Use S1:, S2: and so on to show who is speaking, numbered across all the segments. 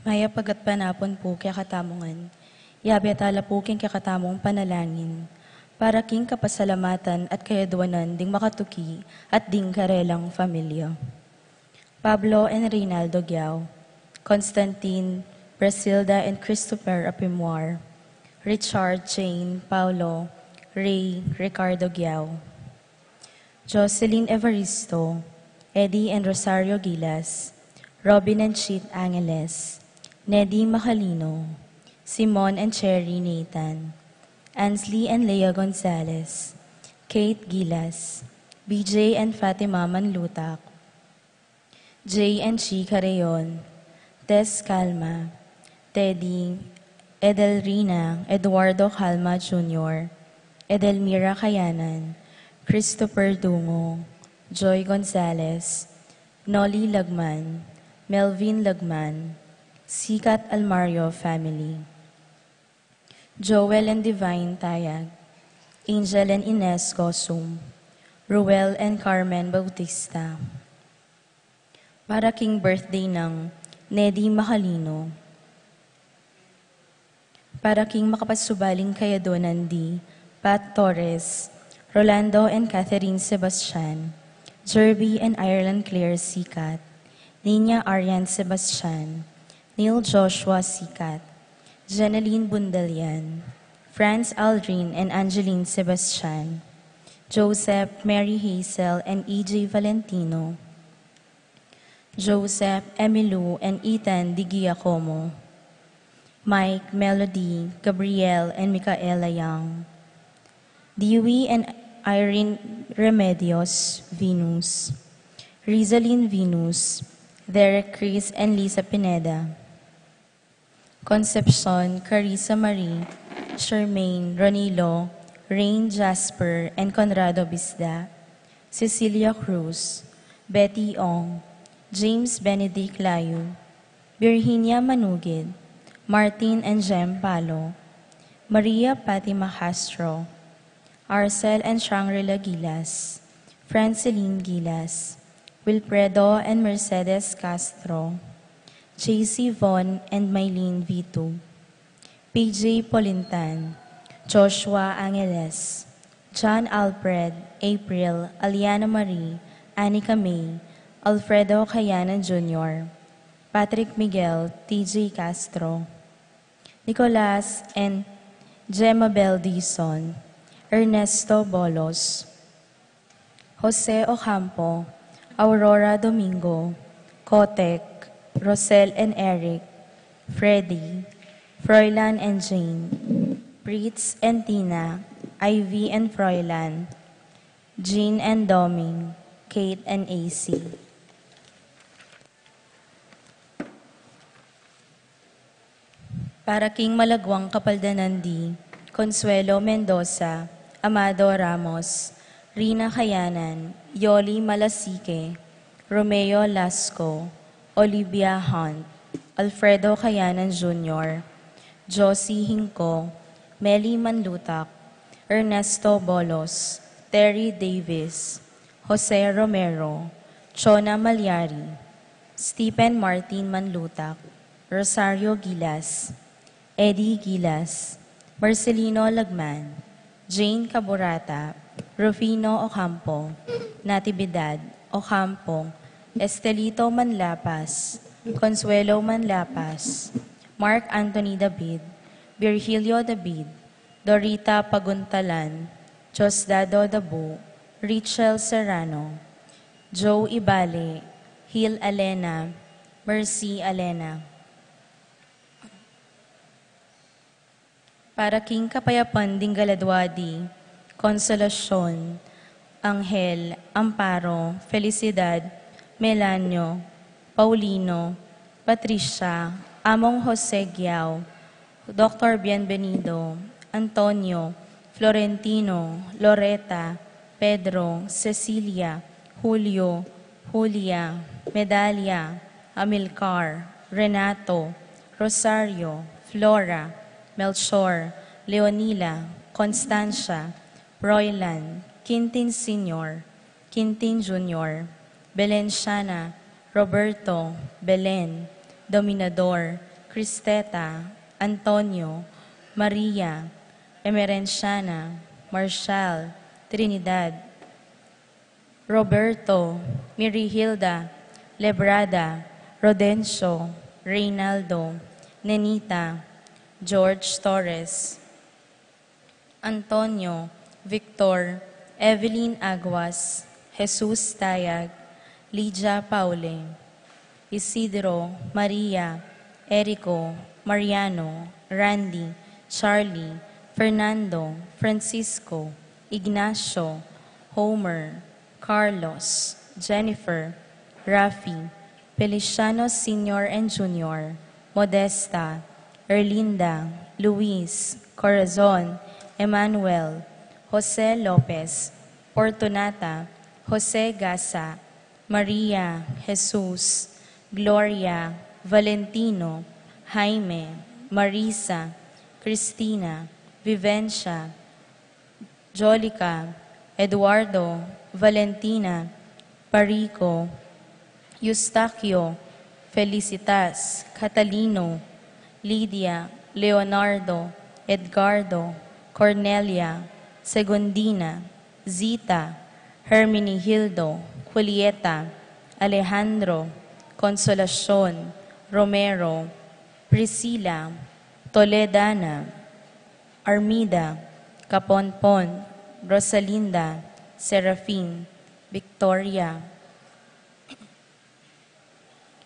S1: Maya pagat panapon po kaya katamungan. Yabi at ala po king kakatamong panalangin. Para king kapasalamatan at kayadwanan ding makatuki at ding karelang familia. Pablo and Reynaldo Giao, Constantine, Brasilda and Christopher Apimwar, Richard, Jane, Paulo, Ray, Ricardo Giao, Jocelyn Evaristo, Eddie and Rosario Gilas, Robin and Cheat Angeles, Neddy Macalino, Simon and Cherry Nathan, Ansley and Leah Gonzalez, Kate Gilas, BJ and Fatima Manlutak, Jay and Chi Carreon, Tess Calma, Teddy, Edelrina, Eduardo Calma Jr., Edelmira Kayanan, Christopher Dungo, Joy Gonzalez, Nolly Lagman, Melvin Lagman, Sikat Almario Family, Joel and Divine Tayag, Angel and Ines Gosum, Ruel and Carmen Bautista. Para king birthday ng Neddy Macalino. Para king makapasubaling kayadonan di Pat Torres, Rolando and Catherine Sebastian, Jerby and Ireland Claire Sikat, Nina Arian Sebastian, Neil Joshua Sikat, Jeneline Bundalian, Franz Aldrin and Angeline Sebastian, Joseph, Mary Hazel and E.J. Valentino, Joseph, Emilu and Ethan Di Giacomo, Mike, Melody, Gabrielle and Micaela Young, Dewey and Irene Remedios Venus, Rizalyn Venus, Derek Chris and Lisa Pineda, Concepcion, Carissa Marie, Charmaine, Ronilo, Rain Jasper and Conrado Bisda, Cecilia Cruz, Betty Ong, James Benedict Layu, Virginia Manugid, Martin and Jem Palo, Maria Fatima Castro, Arcel and Shangri-La Gilas, Franceline Gilas, Wilfredo and Mercedes Castro, JC Von and Mylene Vito, PJ Polintan, Joshua Angeles, John Alfred, April, Aliana Marie, Anika May, Alfredo Cayanan Jr., Patrick Miguel, TJ Castro, Nicolas and Gemma Bel Dizon, Ernesto Bolos, Jose Ocampo, Aurora Domingo, Kotek, Rosel and Eric, Freddy, Froilan and Jane, Pritz and Tina, Ivy and Froilan, Jean and Doming, Kate and AC. Para king malagwang kapaldanan di, Consuelo Mendoza, Amado Ramos, Rina Kayanan, Yoli Malasike, Romeo Lasco, Olivia Hunt, Alfredo Kayanan Jr., Josie Hinco, Melly Manlutak, Ernesto Bolos, Terry Davis, Jose Romero, Chona Malyari, Stephen Martin Manlutak, Rosario Gilas, Eddie Gilas, Marcelino Lagman, Jane Caborata, Rufino Ocampo, Natividad Ocampo, Estelito Manlapas, Consuelo Manlapas, Mark Anthony David, Virgilio David, Dorita Paguntalan, Josdado Dabu, Richel Serrano, Joe Ibale, Hil Alena, Mercy Alena. Para king kapayapan ding galadwadi, Konsolasyon, Angel, Amparo, Felicidad, Melanio, Paulino, Patricia, Among Jose Giao, Dr. Bienvenido, Antonio, Florentino, Loreta, Pedro, Cecilia, Julio, Julia, Medalia, Amilcar, Renato, Rosario, Flora, Melchor, Leonila, Constancia, Roylan, Quintin Sr., Quintin Jr., Belenciana, Roberto, Belen, Dominador, Cristeta, Antonio, Maria, Emerenciana, Marshall, Trinidad, Roberto, Mirihilda, Lebrada, Rodencio, Reynaldo, Nenita, George Torres, Antonio, Victor, Evelyn Aguas, Jesus Tayag, Lydia Paule, Isidro, Maria, Erico, Mariano, Randy, Charlie, Fernando, Francisco, Ignacio, Homer, Carlos, Jennifer, Rafi, Feliciano Sr. and Jr., Modesta, Erlinda, Luis, Corazon, Emmanuel, Jose Lopez, Fortunata, Jose Gasa, Maria, Jesus, Gloria, Valentino, Jaime, Marisa, Cristina, Vivencia, Jolica, Eduardo, Valentina, Parico, Eustaquio, Felicitas, Catalino, Lydia, Leonardo, Edgardo, Cornelia, Segundina, Zita, Hermenegildo, Julieta, Alejandro, Consolacion, Romero, Priscila, Toledana, Armida, Caponpon, Rosalinda, Serafin, Victoria,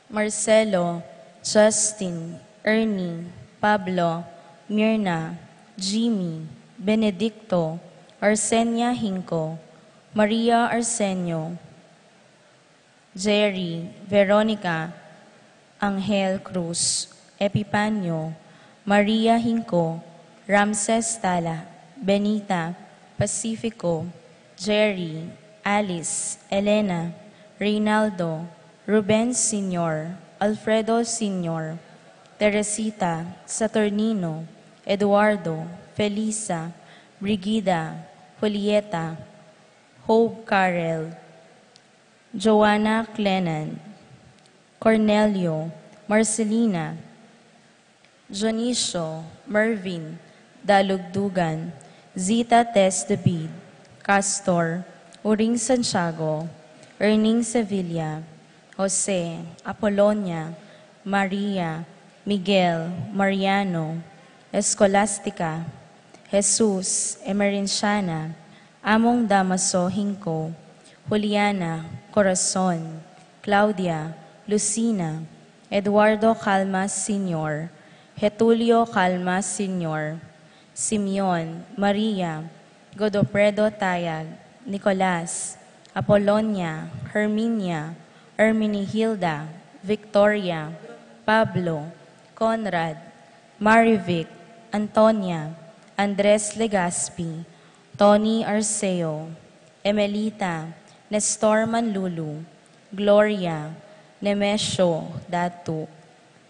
S1: Marcelo, Justin, Ernie, Pablo, Mirna, Jimmy, Benedicto, Arsenia Hinco, Maria Arsenio, Jerry, Veronica, Angel Cruz, Epipanyo, Maria Hinco, Ramses Tala, Benita, Pacifico, Jerry, Alice, Elena, Reynaldo, Ruben Sr., Alfredo Sr., Teresita, Saturnino, Eduardo, Felisa, Brigida, Julieta, Hope Carel, Joanna Clenan, Cornelio, Marcelina, Jonicio, Mervin, Dalugdugan, Zita Tess David, Castor, Uring Santiago, Erning Sevilla, Jose, Apolonia, Maria, Miguel, Mariano, Escolastica, Jesus, Emerenciana, Among Damaso Hinco, Juliana, Corazon, Claudia, Lucina, Eduardo Calmas Sr., Getulio Calmas Sr., Simeon, Maria, Godopredo Tayag, Nicolas, Apolonia, Herminia, Hermenegilda, Victoria, Pablo, Conrad, Marivic, Antonia, Andres Legaspi, Tony Arceo, Emelita, Nestor Manlulu, Gloria, Nemesio Datu,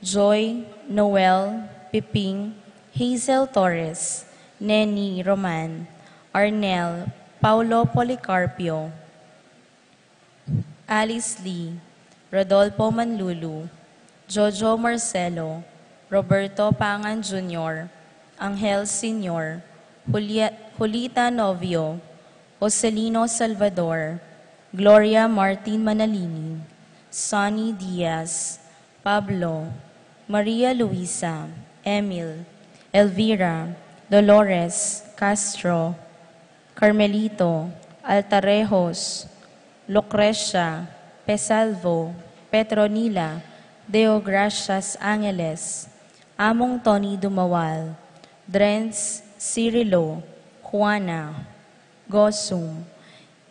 S1: Joy, Noel, Piping, Hazel Torres, Neni Roman, Arnel, Paulo Policarpio, Alice Lee, Rodolfo Manlulu, Jojo Marcelo, Roberto Pangan Jr., Angel Sr., Julita Novio, Joselino Salvador, Gloria Martin Manalini, Sonny Diaz, Pablo, Maria Luisa, Emil, Elvira, Dolores, Castro, Carmelito, Altarejos, Lucrecia, Pesalvo, Petronila, Deogracias Angeles, Among Tony Dumawal, Drens Cirilo, Juana, Gosum,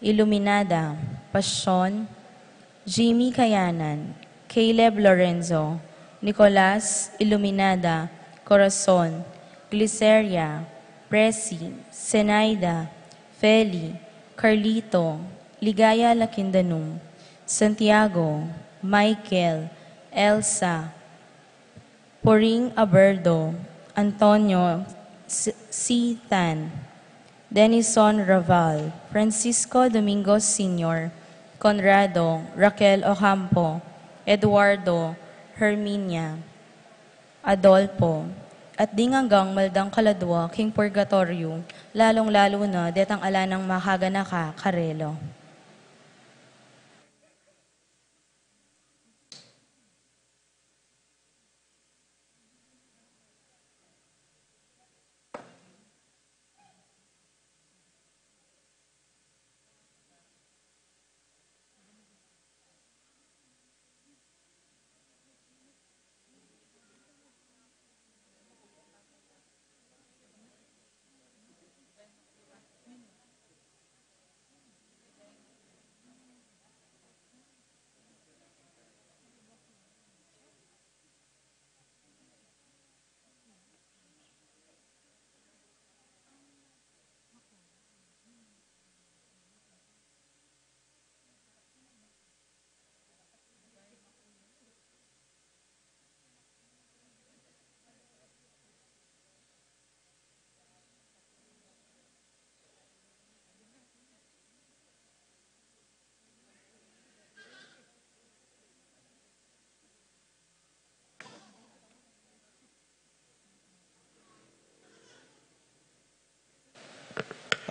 S1: Iluminada, Pasyon, Jimmy Kayanan, Caleb Lorenzo, Nicolas Iluminada, Corazon, Gliceria, Presi, Senaida, Feli, Carlito, Ligaya Lakindanum, Santiago, Michael, Elsa, Poring Aberdo, Antonio Tan, Denison Raval, Francisco Domingos Sr., Conrado, Raquel Ocampo, Eduardo, Herminia, Adolfo, at di hanggang maldang kaladwa king purgatorio, lalong-lalo na detang ala ng makagana ka, karelo.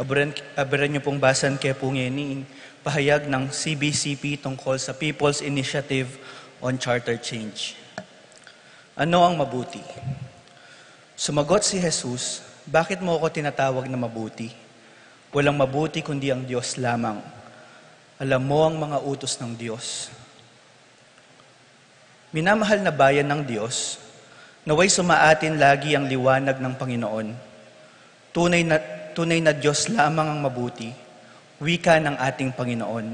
S2: Abaran niyo pong basan kay Pungeni, pahayag ng CBCP tungkol sa People's Initiative on Charter Change. Ano ang mabuti? Sumagot si Jesus, bakit mo ako tinatawag na mabuti? Walang mabuti kundi ang Diyos lamang. Alam mo ang mga utos ng Diyos. Minamahal na bayan ng Diyos, naway sumaatin lagi ang liwanag ng Panginoon. Tunay na Diyos lamang ang mabuti, wika ng ating Panginoon.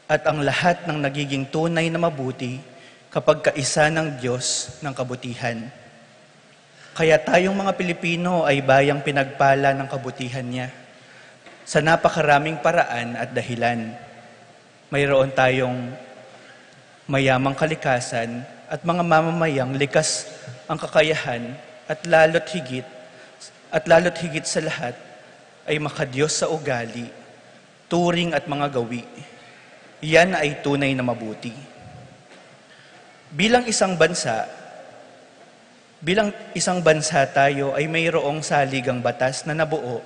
S2: At ang lahat ng nagiging tunay na mabuti kapag kaisa ng Diyos ng kabutihan. Kaya tayong mga Pilipino ay bayang pinagpala ng kabutihan niya. Sa napakaraming paraan at dahilan, mayroon tayong mayamang kalikasan at mga mamamayang likas ang kakayahan at lalo't higit sa lahat ay makadiyos sa ugali, turing at mga gawi. Yan ay tunay na mabuti. Bilang isang bansa tayo ay mayroong saligang batas na nabuo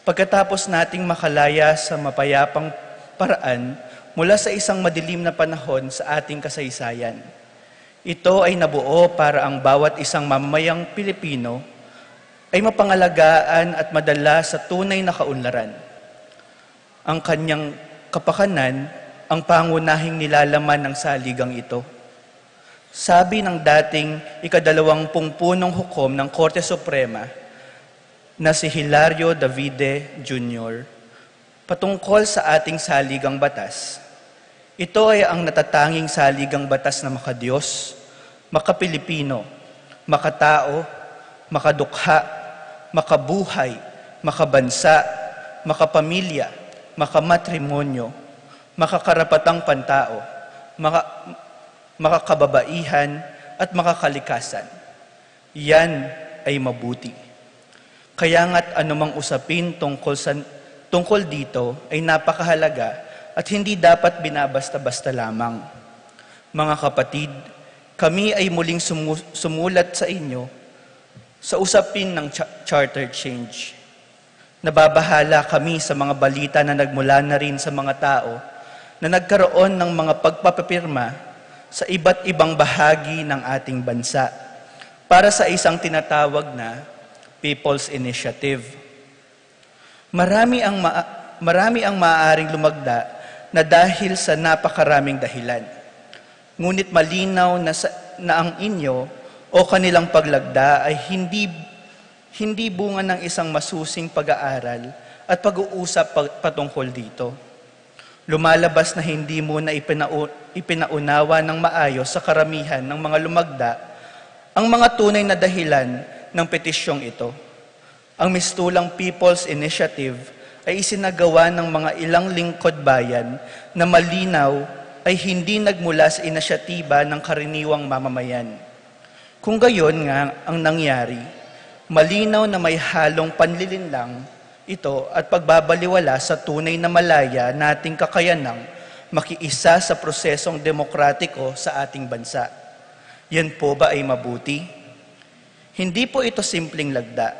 S2: pagkatapos nating makalaya sa mapayapang paraan mula sa isang madilim na panahon sa ating kasaysayan. Ito ay nabuo para ang bawat isang mamamayang Pilipino ay mapangalagaan at madala sa tunay na kaunlaran. Ang kanyang kapakanan ang pangunahing nilalaman ng saligang ito. Sabi ng dating ika-20 punong hukom ng Korte Suprema na si Hilario Davide Jr. patungkol sa ating saligang batas, ito ay ang natatanging saligang batas na makadiyos, makapilipino, makatao, makadukha, makabuhay, makabansa, makapamilya, makamatrimonyo, makakarapatang pantao, makakababaihan, at makakalikasan. Yan ay mabuti. Kaya nga't anumang usapin tungkol dito ay napakahalaga at hindi dapat binabasta-basta lamang. Mga kapatid, kami ay muling sumulat sa inyo sa usapin ng charter change. Nababahala kami sa mga balita na nagmula na rin sa mga tao na nagkaroon ng mga pagpapapirma sa iba't ibang bahagi ng ating bansa para sa isang tinatawag na People's Initiative. Marami ang maaaring lumagda na dahil sa napakaraming dahilan. Ngunit malinaw na ang inyo o kanilang paglagda ay hindi bunga ng isang masusing pag-aaral at pag-uusap patungkol dito. Lumalabas na hindi mo na ipinaunawa ng maayos sa karamihan ng mga lumagda ang mga tunay na dahilan ng petisyong ito. Ang mistulang People's Initiative ay isinagawa ng mga ilang lingkod bayan na malinaw ay hindi nagmula sa inisyatiba ng karaniwang mamamayan. Kung gayon nga ang nangyari, malinaw na may halong panlilinlang ito at pagbabaliwala sa tunay na malaya nating kakayanang makiisa sa prosesong demokratiko sa ating bansa. Yan po ba ay mabuti? Hindi po ito simpleng lagda.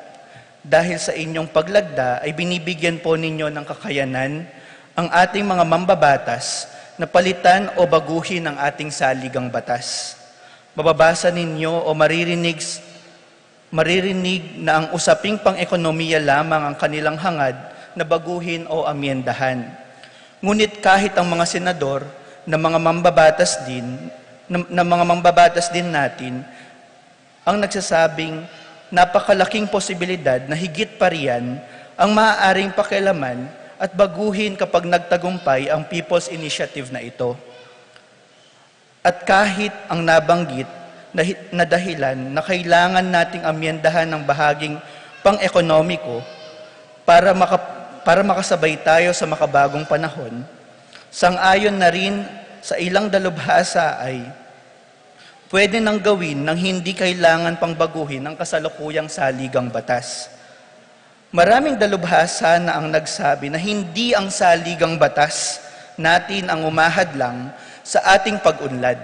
S2: Dahil sa inyong paglagda ay binibigyan po ninyo ng kakayanan ang ating mga mambabatas na palitan o baguhin ang ating saligang batas. Mababasa ninyo o maririnig na ang usaping pang-ekonomiya lamang ang kanilang hangad na baguhin o amyendahan. Ngunit kahit ang mga senador na mga mambabatas din natin ang nagsasabing napakalaking posibilidad na higit pa riyan ang maaaring pakialaman at baguhin kapag nagtagumpay ang People's Initiative na ito. At kahit ang nabanggit na dahilan na kailangan nating amyendahan ng bahaging pang-ekonomiko para makasabay tayo sa makabagong panahon, sang-ayon na rin sa ilang dalubhasa ay pwede nang gawin nang hindi kailangan pang baguhin ang kasalukuyang saligang batas. Maraming dalubhasa na ang nagsabi na hindi ang saligang batas natin ang umahadlang sa ating pag-unlad.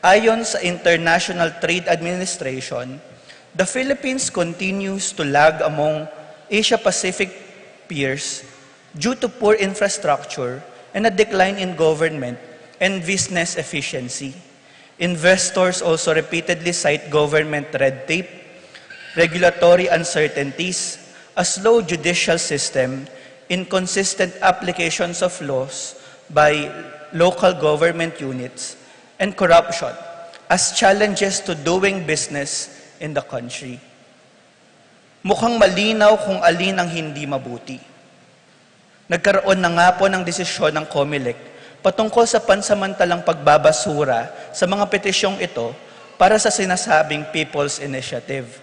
S2: Ayon sa International Trade Administration, the Philippines continues to lag among Asia-Pacific peers due to poor infrastructure and a decline in government and business efficiency. Investors also repeatedly cite government red tape, regulatory uncertainties, a slow judicial system, inconsistent applications of laws by local government units, and corruption as challenges to doing business in the country. Mukhang malinaw kung alin ang hindi mabuti. Nagkaroon na nga po ng desisyon ng COMELEC patungkol sa pansamantalang pagbabasura sa mga petisyong ito para sa sinasabing People's Initiative.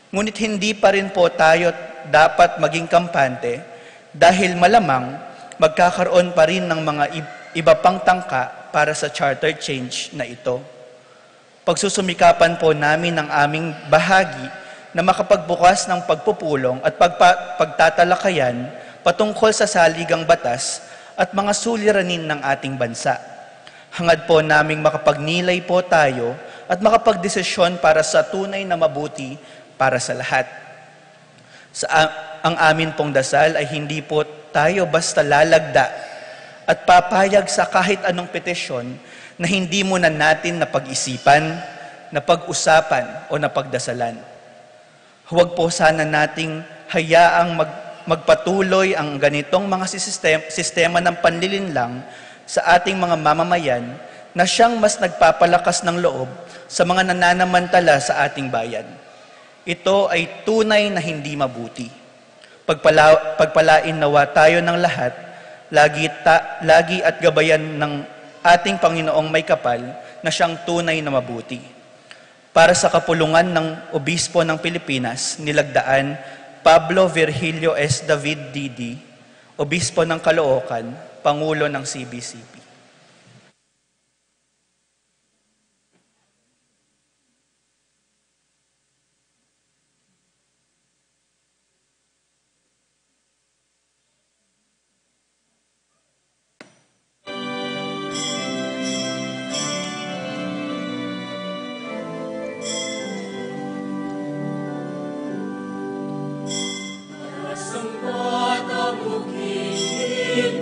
S2: Ngunit hindi pa rin po tayo dapat maging kampante dahil malamang magkakaroon pa rin ng mga iba pang tangka para sa charter change na ito. Pagsusumikapan po namin ang aming bahagi na makapagbukas ng pagpupulong at pagtatalakayan patungkol sa saligang batas at mga suliranin ng ating bansa. Hangad po naming makapagnilay po tayo at makapagdesisyon para sa tunay na mabuti para sa lahat. Ang amin pong dasal ay hindi po tayo basta lalagda at papayag sa kahit anong petisyon na hindi muna natin napag-isipan, napag-usapan o napagdasalan. Huwag po sana nating hayaang magpatuloy ang ganitong mga sistema ng panlilinlang sa ating mga mamamayan na siyang mas nagpapalakas ng loob sa mga nananamantala sa ating bayan. Ito ay tunay na hindi mabuti. Pagpalain nawa tayo ng lahat, lagi at gabayan ng ating Panginoong may kapal na siyang tunay na mabuti. Para sa kapulungan ng Obispo ng Pilipinas, nilagdaan Pablo Virgilio S. David D.D., Obispo ng Caloocan, Pangulo ng CBCP.
S3: Sangkot ang bukid,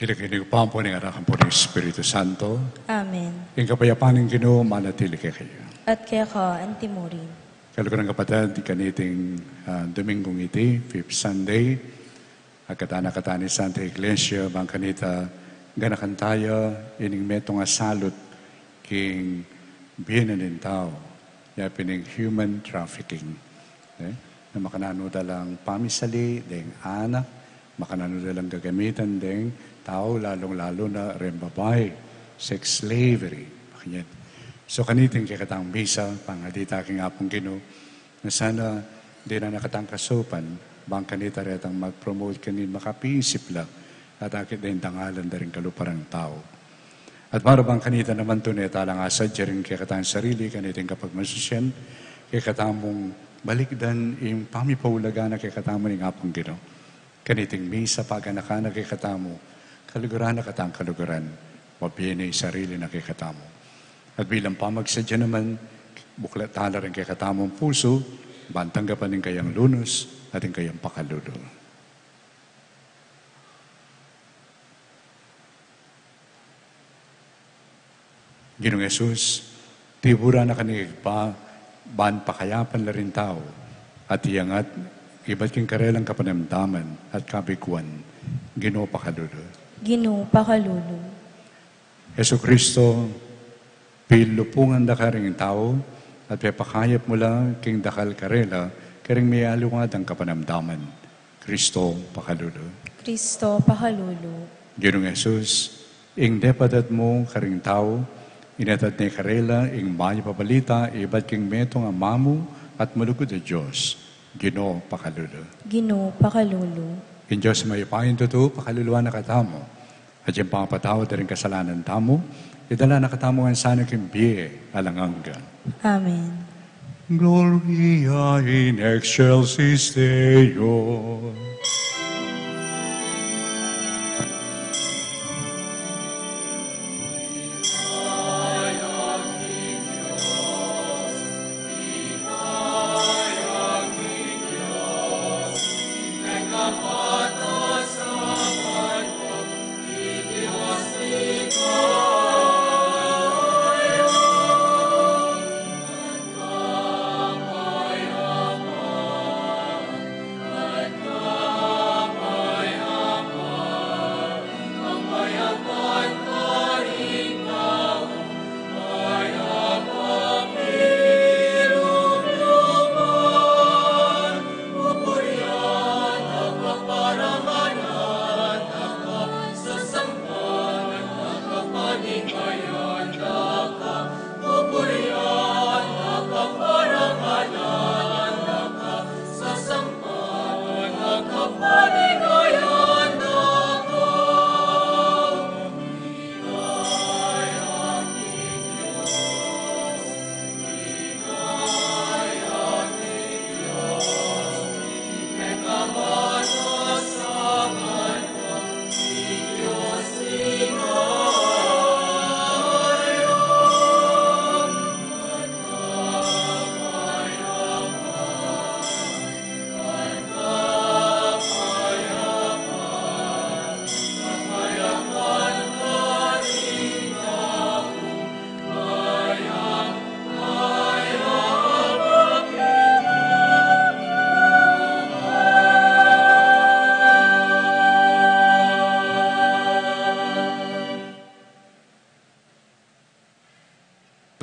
S3: Kinikinig pa po ng anak po ng Espiritu Santo.
S1: Amen.
S3: Yung kapayapaan ng Ginoo, manatili kayo.
S1: At kaya ka, antimurin.
S3: Kalukuran kapatid, kaniting Domingong iti, 5th Sunday, agkatana-katani Santa Iglesia, bang kanita, ganakan tayo, ining metong asalot, king binanin tao, yapining human trafficking. Na makanano dalang pamisali, deng anak, makanano dalang gagamitan, deng tao, lalong-lalo na rin babae, sex slavery. Bakit so kaniting kikatang misa, pangadita king apong Ginoo, na sana di na nakatang kasupan, bang kanita retang mag-promote kanin makapisip lang, at akit din tangalan na rin kaluparang tao. At marabang kanita naman to neta lang asad, rin kikatang sarili, kaniting kapag masusyan, kikatamong balikdan yung pamipaulaga na kikatamo ng apong Ginoo. Kaniting misa paganaka na kikatamo, kaluguran na katang kaluguran, wabiyene sarili na kikatamo. At bilang pamagsadya naman, buklat tala rin kikatamong puso, bantanggapan ng kayang lunos at ng kayang pakalulo. Ginoong Jesus, tibura na kanigpa, ban pakayapan la rin tao, at iyangat, iba't king karelang kapanamdaman at kabiguan, Ginoo pakalulo.
S1: Ginoo pakalulu.
S3: Yesu Kristo, pilupungan da ka rin tao, at pepakayap mo lang king dakal karela, karing may alungad ang kapanamdaman. Kristo, pakalulo.
S1: Kristo, pakalulu.
S3: Ginong Jesus, ing depadat mo karing tao, inatad ni karela, ing mayo pabalita, ibat king metong amamu at malugod na Diyos. Gino, pakalulo.
S1: Ginoo, pakalulu.
S3: In Diyos may pahin totoo, pakaluluan na katamo. At yung pangapatawad na rin kasalanan tamo, idala na katamo ang sana king biye, alangangga.
S1: Amen.
S3: Gloria in excelsis Deo.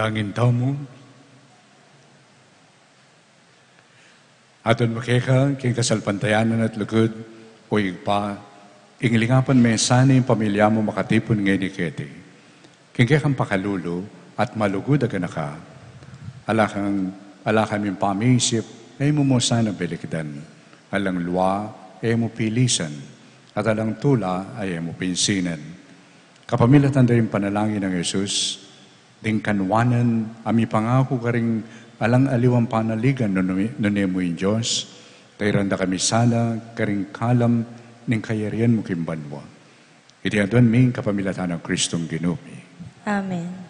S3: Tangin tamo. Aton makeka, king kasalpantayanan at lugod, o igpa, inglingapan may sana yung pamilya mo makatipon ngayon ni Kete. King kekang pakalulo at malugod aga naka. Alakang yung pamisip, ay mo sana belikdan. Alang luwa, ay mo pilisan. At alang tula, ay mo pinsinan. Kapamilatan rin panalangin ng Jesus, ding kanwanan, ami pangako ka rin alang aliwang panaligan nunemo yung Diyos, tayranda kami sana, karing kalam, ning kayarian mo kimban mo. Iti adon ming kapamilatan ng Kristong Ginupi.
S1: Amen.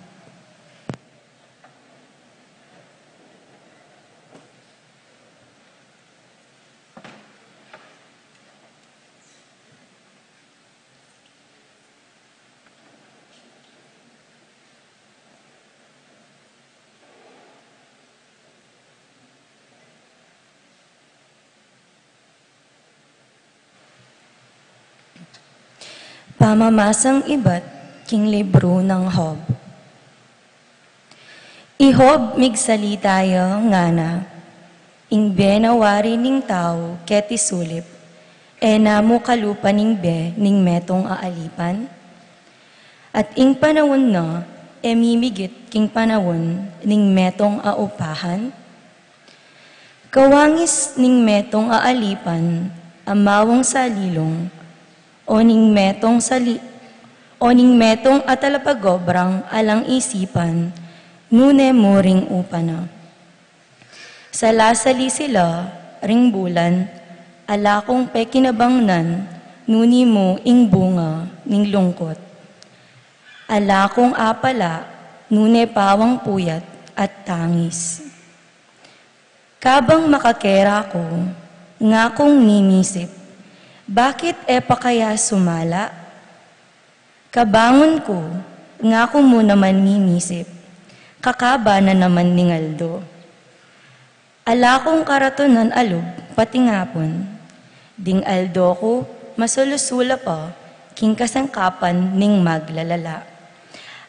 S1: Pamamasang iba't king libro ng Hob. Ihob migsalitayo nga na, ing benawari ning tao ket isulip, namo kalupa ning be ning metong aalipan. At ing panawon na, mimigit king panawon ning metong aupahan. Kawangis ning metong aalipan, amawang salilong, oning metong atalapagobrang alang isipan, nune mo ring upana. Salasali sila, ring bulan, alakong pekinabangnan, nuni mo ing bunga, ning lungkot. Alakong apala, nune pawang puyat at tangis. Kabang makakera ko, nga kong nimisip, bakit pa kaya sumala? Kabangon ko, nga ko mo naman mimisip, kakaba na naman ningaldo. Ala kong karatonan alog, pati ngapon, ding aldo ko, masulusula pa, king kasangkapan ning maglalala.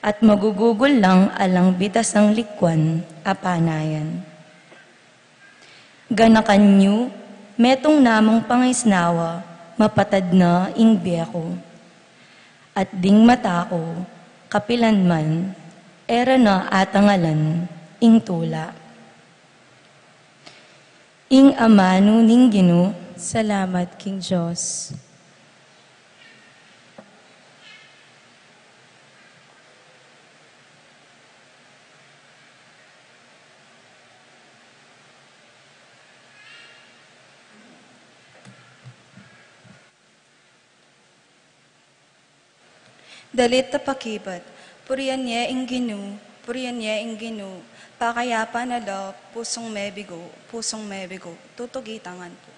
S1: at magugugol lang alang bitas ang likwan, apanayan. Ganakanyo, metong namang pangisnawa, mapatad na ingbi ako. At ding mata ko, kapilan man, era na atangalan, ing tula. Ing amano ning Ginoo,
S4: Salamat, King Diyos.
S5: Dalit tapakibat, puriyan niya ing Ginoo, puriyan niya ing Ginoo, pakayapa na daw, pusong mebigo, tutugitangan po.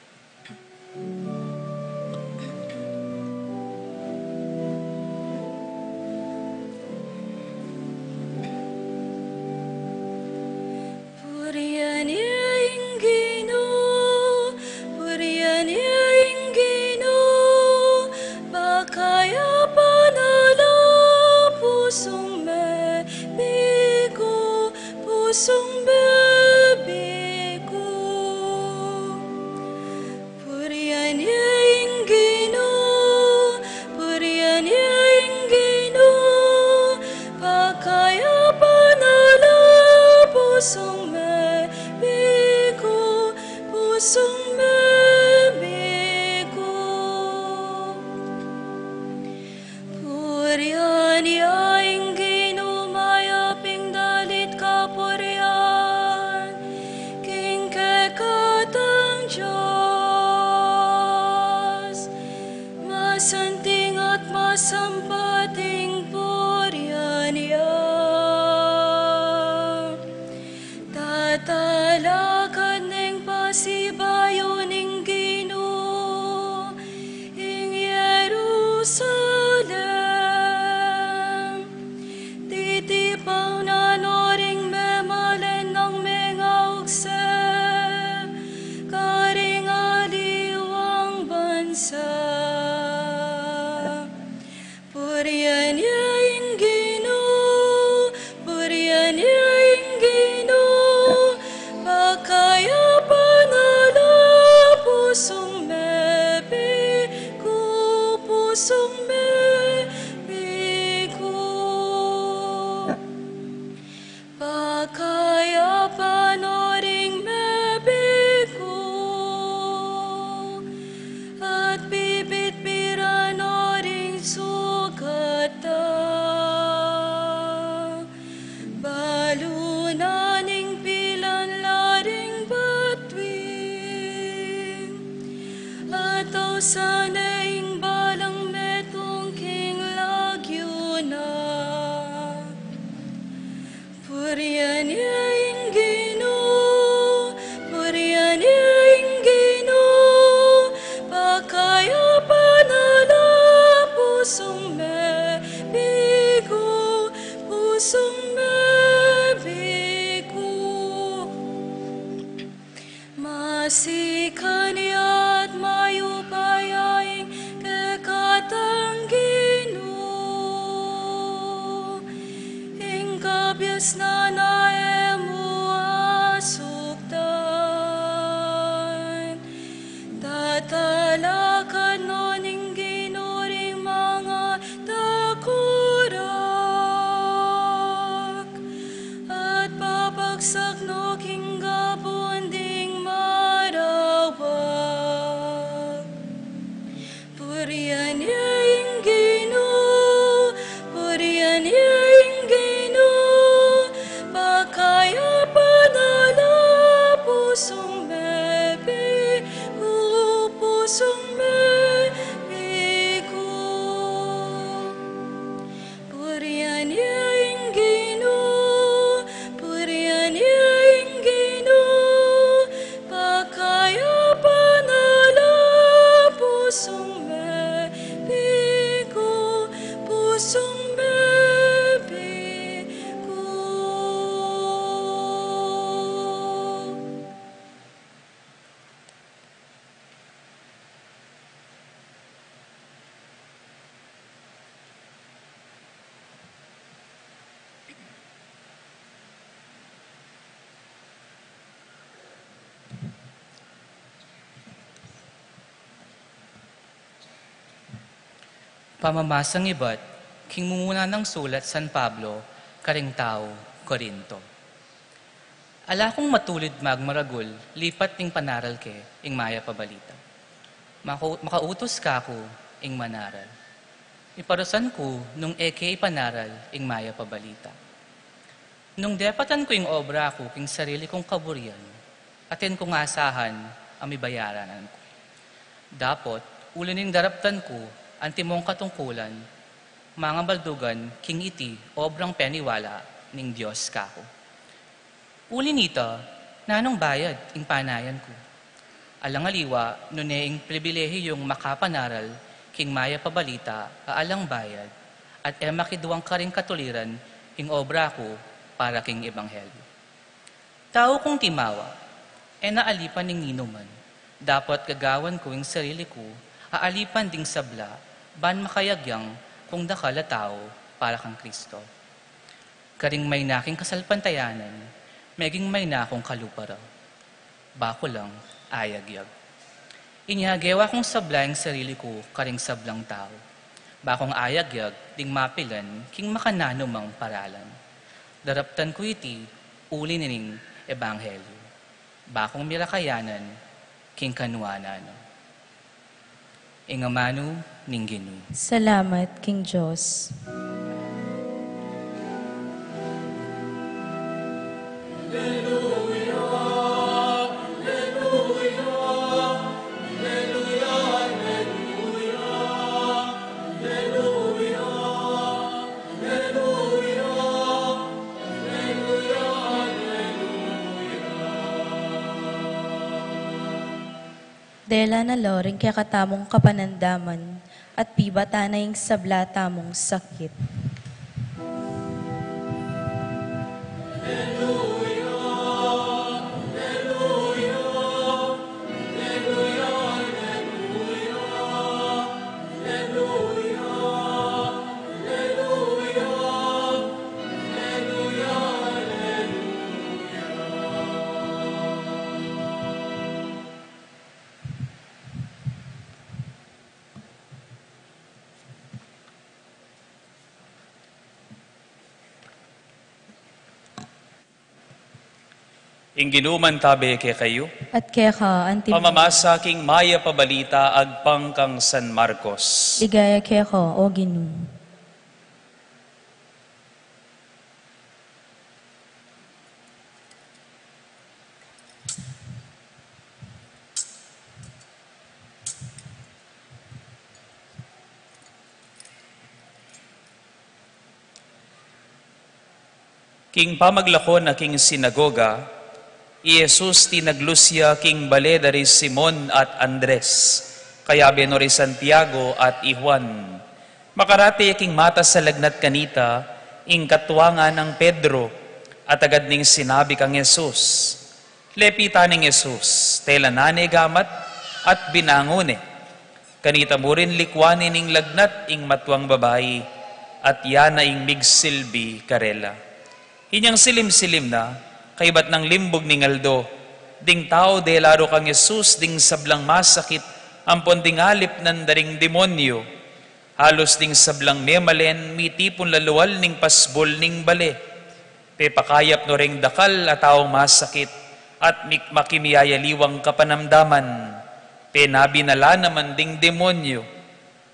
S5: Puriyan niya ing Ginoo, puriyan niya ing Ginoo, pakayapa na daw, pusong mebigo, pusong mebigo. Puriyan niya ing Ginoo, puriyan niya ing Ginoo, pakayapa na daw, pusong mebigo, pusong mebigo. Puriyan niya ing Ginoo, mayaping dalit kapurian, king kekatang Diyos. Masanting at masampating puriyan niya, tatalakan ng pasibayo ning Ginoo, ing Jerusalem. Titipaw na noring memalen ng mga ukse, karing aliwang bansa. Puriyan niya ing Ginoo, puriyan niya ing Ginoo, pakayapa na daw, pusong mebigo, pusong mebigo. Pakayapa noring mebigo, at bibit-bira noring sugata. Balunaning pilan laring batwing, at ausanaing balang metong king lagyuna. Puriyan niya ing Ginoo, puriyan niya ing Ginoo, pakayapa na daw, pusong mebigo, pusong mebigo. Masikan niya at mayupayaing kekatang Ginoo, ing kabyas na naemu asuktan. Tatalakan no ning Ginoo ring mga takurak, at babagsak no king gapon ding marawak. Puriyan niya ing Ginoo, puriyan niya ing Ginoo,
S6: Pamamasang iba't, king mumuna ng sulat San Pablo, karing tao, Korinto. Ala kong matulid magmaragul, lipat ning panaral ke, ing maya pabalita. Makautos ka ko, ing manaral. Iparusan ko, nung eke ipanaral, ing maya pabalita. Nung depatan ko ing obra ko, king sarili kong kaburian, atin kong asahan, ami bayaranan ko. Dapot, ulaning daraptan ko, antimong katungkulan, mga baldugan, king iti, obrang peniwala, ning Diyos kako. Uli nito, nanong bayad, ing panayan ko. Alangaliwa, nuneing pribilehiyong makapanaral, king maya pabalita, alang bayad, at makiduwang karing katuliran, ing obra ko, para king ebanghelyo. Tao kong timawa, naalipan ning ninuman, dapat gagawan ko ing sarili ko, aalipan ding sabla, ban makayagyang kung dakala tao para kang Kristo. Karing may naking kasalpantayanan, meging may na akong kalupara. Bako lang, ayagyag. Inyagewa kong sabla ang sarili ko, karing sablang tao. Bakong ayagyag, ding mapilan, king makanano mang paralan. Daraptan ko iti, uli nining ebanghelyo. Bakong mirakayanan, king kanuanan. Ingamano ning Ginoo.
S1: Salamat, King Diyos. Dela na loring kaya katamong kapanandaman at pibata na yung sabla tamong sakit.
S7: Ingginuman tabi ke kayo.
S1: At kaya ka, antim,
S7: Pamamasa king maya pabalita agpang kang San Marcos.
S1: igaya kaya ka, o Ginoo.
S7: King pamaglakon na king sinagoga, Jesus tinaglusya king bale dari Simon at Andres, kaya benori Santiago at Juan. Makarati king mata sa lagnat kanita, ing katwangan ng Pedro, at agad ning sinabi kang Jesus. Lepita ning Jesus, telanane gamat at binangone. Kanita mo rin likwani ning lagnat ing matwang babayi, at yana ing migsilbi karela. Inyang silim-silim na, kaibat ng limbog ni Ngaldo, ding tao de laro kang Jesus, ding sablang masakit, ampon ding alip ng daring demonyo. Halos ding sablang memalen, mitipon laluwal ning pasbol ning bale. Pepakayap no ring dakal at taong masakit, at makimiyayaliwang kapanamdaman. Penabinala naman ding demonyo.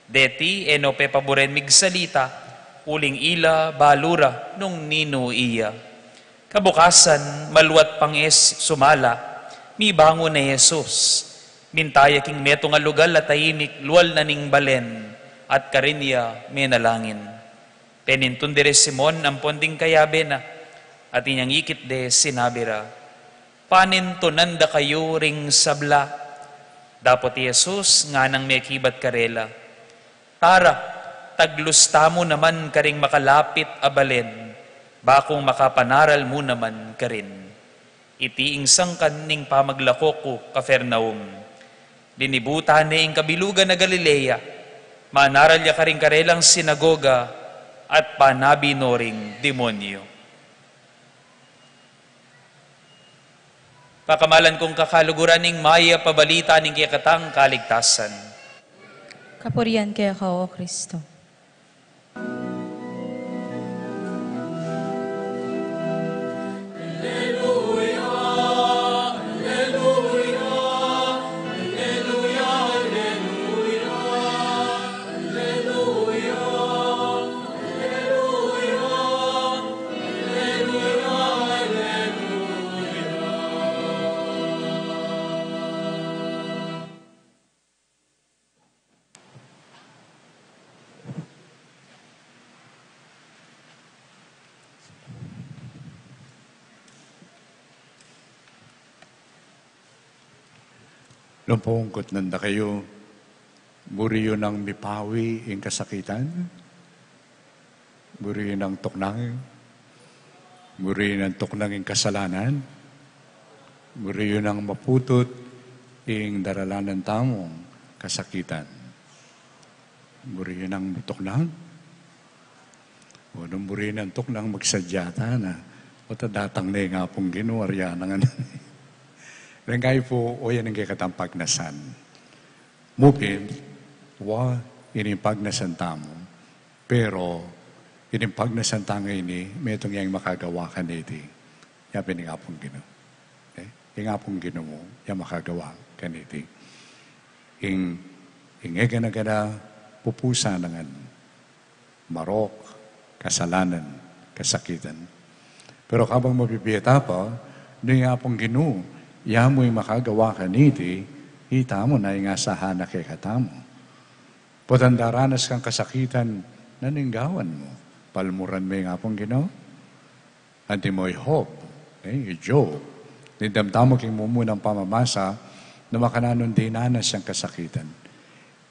S7: Deti eno pepaboren migsalita, uling ila balura nung nino iya. Kabukasan, maluwat pang sumala, mi bango na Jesus. Mintaya king meto nga lugal at tahimik, luwal na ning balen, at karinya menalangin. Penintun dire Simon ang ponding kayabe na, at inyang ikit de sinabira, panintunan da kayo ring sabla. Dapot Jesus nga nang mekibat karela, tara, taglusta mo naman karing makalapit abalen, bakong makapanaral mo naman karin. Iti sangkan ning pamaglako ko, Kapernaum. Linibutan ni ing kabilugan na Galilea, manaral ya karing karelang sinagoga, at panabi noring demonyo. Pakamalan kong kakaluguran ning maya pabalita ning kiyakatang kaligtasan.
S1: Kapurian kaya ka, o Kristo.
S3: Lumpungkot nanda kayo, buriyo ng mipawi ing kasakitan, buriyo ng tuknang, buriyo ng tuknang ing kasalanan, buriyo ng maputot ing daralanan tamong kasakitan. Buriyo ng tuknang, o nung buriyo ng tuknang magsadyata na, o tadatang na nga pong ginuwarya na nga na. Rengay po, o yan ang kikatampak na san. Mupin, wa inimpag na tamo. Pero, inimpag na tanga ini, may itong yang makagawa ka niti. Yabi ni nga pong gino. Yung nga pong gino mo, yung makagawa ka niti. Ingega na gana, pupusa na nga. Marok, kasalanan, kasakitan. Pero kabang mabibiyata pa, nung nga pong gino, ya mo'y makagawa ka niti, hita mo na yung asahan na kay katamo. Potandaranas kang kasakitan, naninggawan mo. Palmuran mo yung apong gino. Anti mo'y hope, Job. Nidamdamo king mumunang pamamasa, na makananon dinanas siyang kasakitan.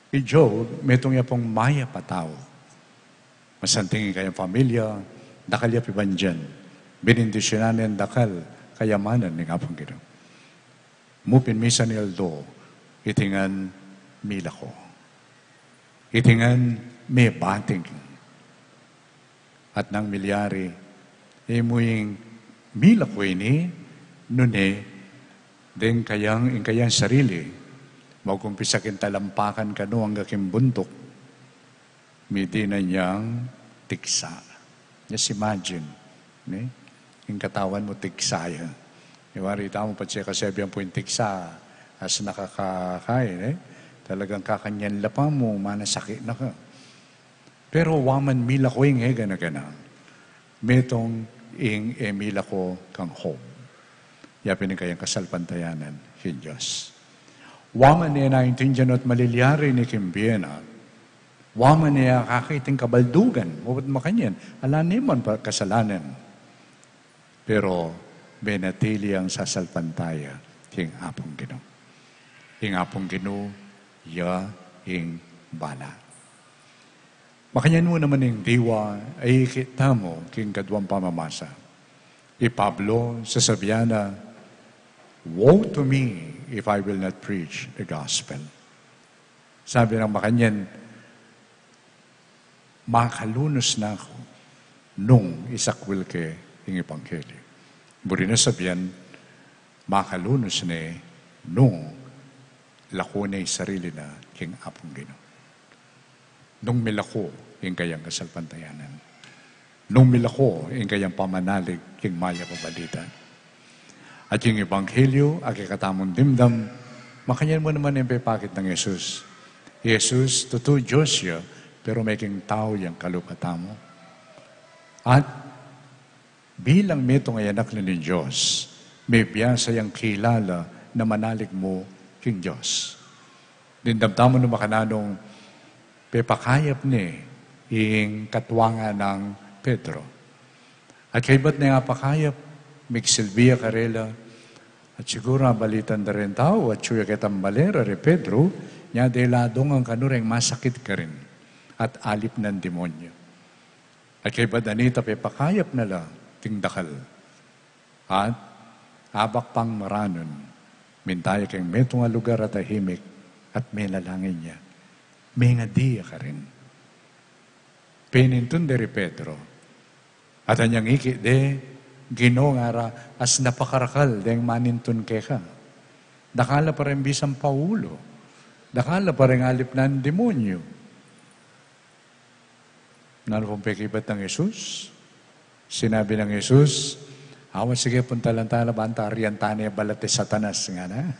S3: Job, metong ya pong maya pataw. Masantingin kayong pamilya, dakal ya pibandyan. Binindisyonan ng dakal, kayamanan ng apong gino. Mupin misa ni Aldo, itingan mila ko. Itingan may bating. At nang milyari, muying mila ko ini, nune, den kayang sarili, magkumpisakin talampakan kano ang gaking buntok, miti na niyang tiksa. Just imagine, yung katawan mo tiksaya. Iwari tamo pa siya kasi ang tiksa as nakakakain, talagang kakanyan lapa mo, manasakit na ka. Pero waman mila ko yung hega na gana. Metong ing mila ko kang home. Yapin kayang kasalpantayanan, hin Diyos. Waman niya naintindihan at malilyari ni Kimbiena. Waman niya kakiting kabaldugan. Mabot makanyan. Ala naman pa kasalanan. Pero, benatili ang sasalpantaya hing apong gino. Hing apong gino, ya hing bala. Makanyan mo naman yung diwa ay kita mo king kadwang pamamasa. Pablo sa Sabiana, woe to me if I will not preach the gospel. Sabi ng makanyan, makalunos na ako nung isakwil ke hing Ebanghelyo. Buri na sabihan, makalunos na nung lako na sarili na king apong gino. Nung milako, yung kayang kasalpantayanan. Nung milako, yung kayang pamanalig, king maya pabalita. At yung Ebanghelyo, akikatamong dimdam, makanyan mo naman yung pepakit ng Jesus. Jesus, totoo Diyos siya, pero may king tao yung kalupatamo. At bilang metong ay anak na ni Diyos, may biyasa yung kilala na manalig mo king Diyos. Dindamtamo na makananong pepakayap ni ing katwanga ng Pedro. At kay ba't na nga pakayap, Migsilvia Karela, at siguro balitan na rin tao, at suya kitang balera, Pedro, niya deladong ang kanureng masakit ka rin, at alip ng demonyo. At kay ba't anita pepakayap nala, tingdakal. At abak pang maranon, mintaya kang metong lugar at tahimik at may lalangin niya. May nga diya ka rin. Pinintun deri Pedro. At anyang iki de, ginongara as napakarakal deng manintun keka. Dakala pa rin bisang Paulo. Dakala pa rin alip ng demonyo. Nano pong pekibat ng Jesus? Sinabi ng Jesus, awan sige punta lang tayo banta, ariantane balate satanas nga na.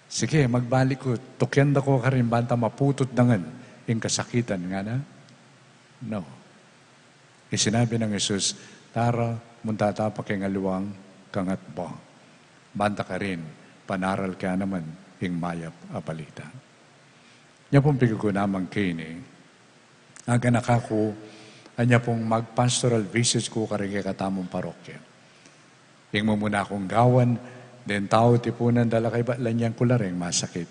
S3: Sige, magbalik ko, tukyan da ko ka rin banta maputot dangan, yung kasakitan nga na. No. Sinabi ng Jesus, tara, muntatapak yung aluwang kangat ba. Banta ka rin, panaral ka naman, yung mayap apalita. Yan pong pigko namang kini, aga nakako, anya pong mag-pastoral visits ko karing katamong parokya. Yung muna akong gawan, Den tao tipunan dala kay batlan yang kulareng masakit.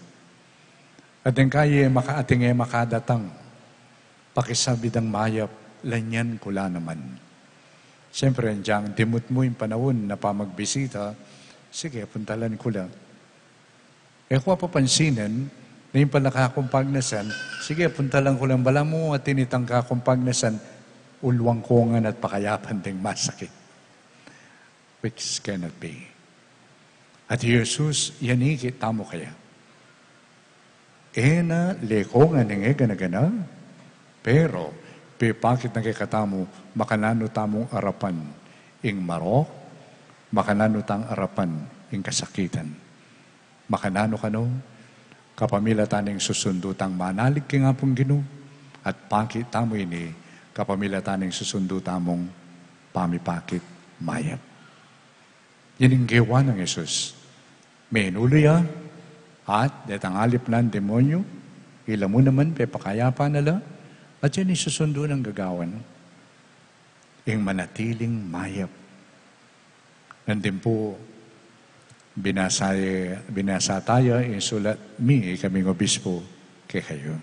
S3: At den kaya makaating makadatang, pakisabi ng mayap, lanyan kula naman. Siyempre, diyang dimut mo yung panahon na pamagbisita, sige, puntalan kula. Kung papansinan, na yung palakakumpagnasan, sige, puntalan ko lang, bala mo at tinitang kakumpagnasan, ulwang kongan at pakayapan ding masakit. Which cannot be. At Jesus, yaniki tamo kaya. Na lekongan ng ganagana, pero pipakit na kikatamo, makanano tamong arapan ing marok, makanano tang arapan ing kasakitan. Makanano kano, kapamila taning susundutang manalig king apong Ginoo, at pakit tamo ini, kapamila taning susundutamong pamipakit mayat. Yan ang gawa ng Jesus. Menuloy at detang alip ng demonyo, ila mo naman pepakayapa nala, at yan isusundo ng gagawan. Ing manatiling mayap. Nandun po, binasa tayo, sulat kaming obispo, kay kayo.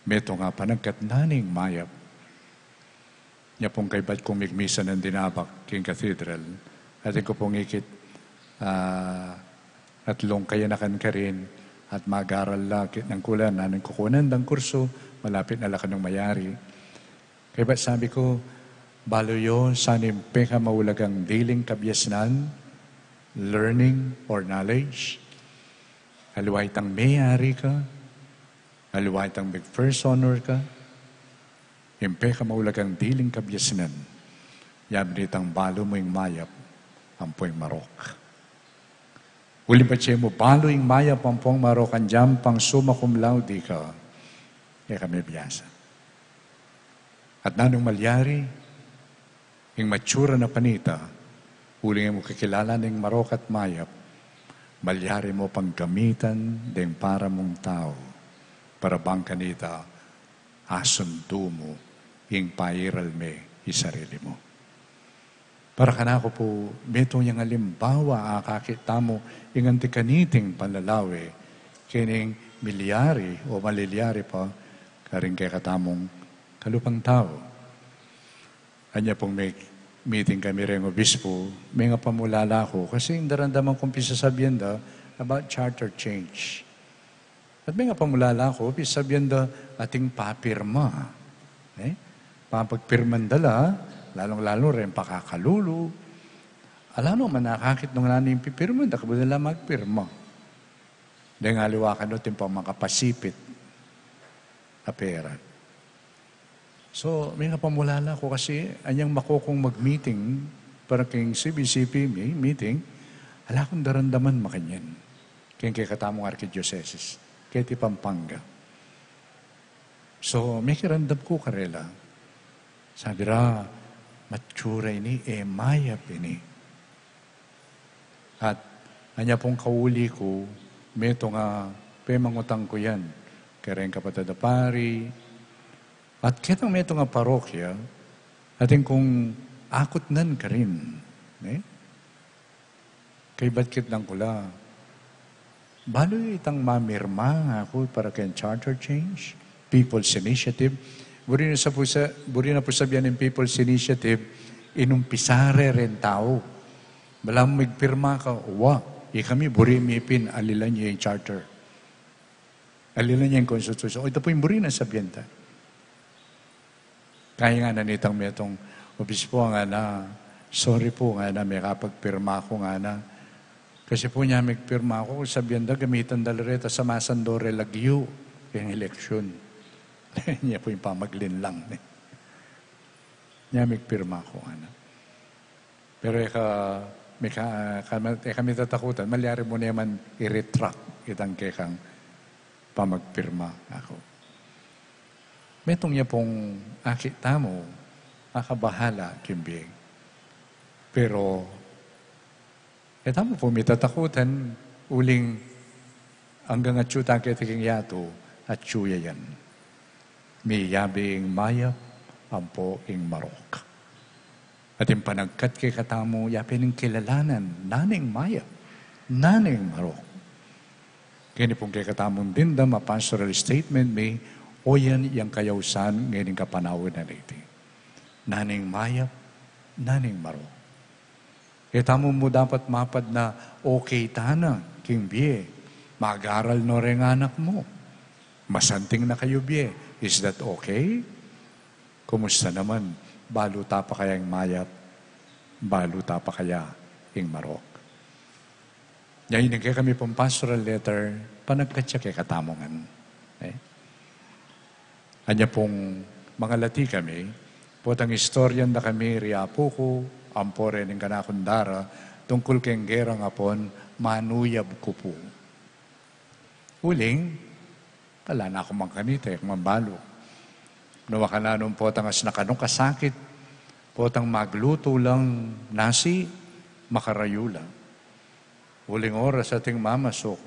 S3: Meto nga pa nagkatnaning mayap. Niya pong kaybat kumigmisa ng dinabak, king cathedral, at ko pong ikit, at long kayanakan ka rin at mag-aral lakit ng kulan na kukunan ng kurso, malapit na lakan ng mayari. Kaya ba't sabi ko, balo yun, sanimpe ka maulagang diling kabyasnan, learning or knowledge, aluway tang mayari ka, aluway tang big first honor ka, impe ka maulagang diling kabyasnan, yabnitang balo mo yung mayap, ampoy marok. Uli pa siya mo, balo yung maya pampong marokan dyan, pang summa cum laude ka. Kaya kami biyasa. At nanong malyari, yung matsura na panita, uli mo kakilala ng marok at mayap, malyari mo pang gamitan ng para mong tao, para bang kanita, asundo mo, yung pairal me, isarili mo. Para kanako po, metong yung alimbawa, akakita mo, yung antikaniting panlalawi, kining milyari o malilyari pa, karing kay katamong kalupang tao. Anya pong may meeting kami rin obispo, may nga pamulala ko, kasi yung darandaman kong pisasabienda about charter change. At may nga pamulala ko, pisasabienda ating papirma. Papagpirman dala, lalong-lalo rin pakakalulu. Alano man nakakit nung naning pipirma, dakabo nila magpirma. Dahil nga liwakan natin pa makapasipit na pera. So, may napamulala ko kasi anyang makukong mag-meeting para kayong CBCP meeting, ala kong darandaman makanyan. Kaya katamong Archdiocese, kaya ti Pampanga. So, may kirandam ko karela. Sabi ra, matsura ini, mayap ini. At anya pong kauli ko, meto nga, pemangutang ko yan. Kaya rin kapatid na pari. At kitang meto nga parokya, ating kung akot nan ka rin. Kay ba't lang kula. Balo itang mamirma ako para kayang charter change, People's Initiative. Buri na po sabihan ng People's Initiative, inumpisare rin tao. Balang magpirma ka, kami buri mipin, alilan niya yung charter. Alilan niya yung constitution. Ito po yung buri na sabihan ta. Kaya nga na nitang metong obispo nga na, sorry po nga na may kapagpirma ko nga na. Kasi po niya magpirma ko, sabihan da, gamitan dalareta sa Masandore Lagyo, yung eleksyon. Niya po yung pamaglin lang. Niya magpirma ko nga na. Pero kami tatakutan, malyari mo naman i-retract itang kekang pamagpirma ako. Metong niya pong akita mo, makabahala, kimbing. Pero, mo po, may tatakutan, uling hanggang at syuta kitiking yato, at syuya yan. May yabing maya, ampo ing marok. At yung panagkat kay katamo, yapin ng kilalanan, naning maya, naning marok. Kaya pong kay katamong dinda, pastoral statement may, o yan yung kayawsan ngayon kapanawin na natin. Naning maya, naning marok. Kaya tamo mo dapat mapad na okay tana, king biye, mag-aral no rin anak mo. Masanting na kayo biye. Is that okay? Kumusta naman? Baluta pa kaya yung mayap? Baluta pa kaya yung marok? Ngayon nagkaya kami pong pastoral letter, panagkatsa kay katamongan. Anya pong mga lati kami, potang istoryan na kami, riapo ko, ampore ng kanakundara, tungkol kayong gera nga pon, manuyab ko po. Huling, wala na ako mangkanita, mambalo. Nawakalanong potang as nakanong kasakit, potang magluto lang nasi, makarayula. Huling oras ating mamasok,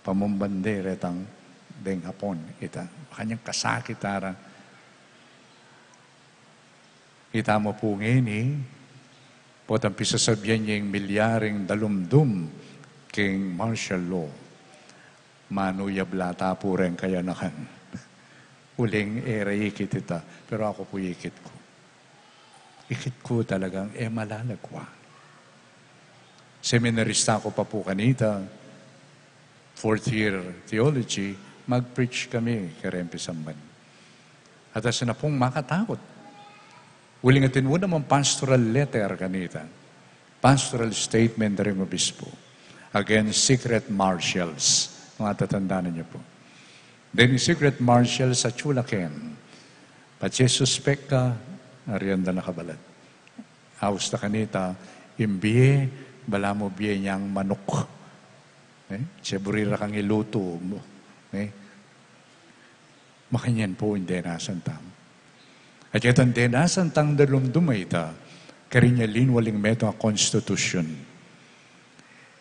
S3: pamumbande retang deng hapon, ita. Kanyang kasakit tara. Ita mo po ngayon potang pisasabyan niya yung milyaring dalumdum king martial law. Manuyab lata po rin kaya nakan. Uling ikit ita, pero ako po ikit ko. Ikit ko talagang malalagwa. Seminarista ko pa po kanita, 4th year theology, mag-preach kami kay Rempe Samban. At asa na pong makatakot. Uling atin mo naman pastoral letter kanita, pastoral statement rin obispo against secret marshals. Mga tatandaan niyo po. Then secret marshals sa Chulaken, patsi suspect ka, arianda na kabalat. Haus na kanita, imbiye, bala mo biye niyang manok. Siya kang iluto mo. Makanyan po hindi nasantang. At yatan din nasantang dalumdumay ta, karinya linwaling meto a constitution.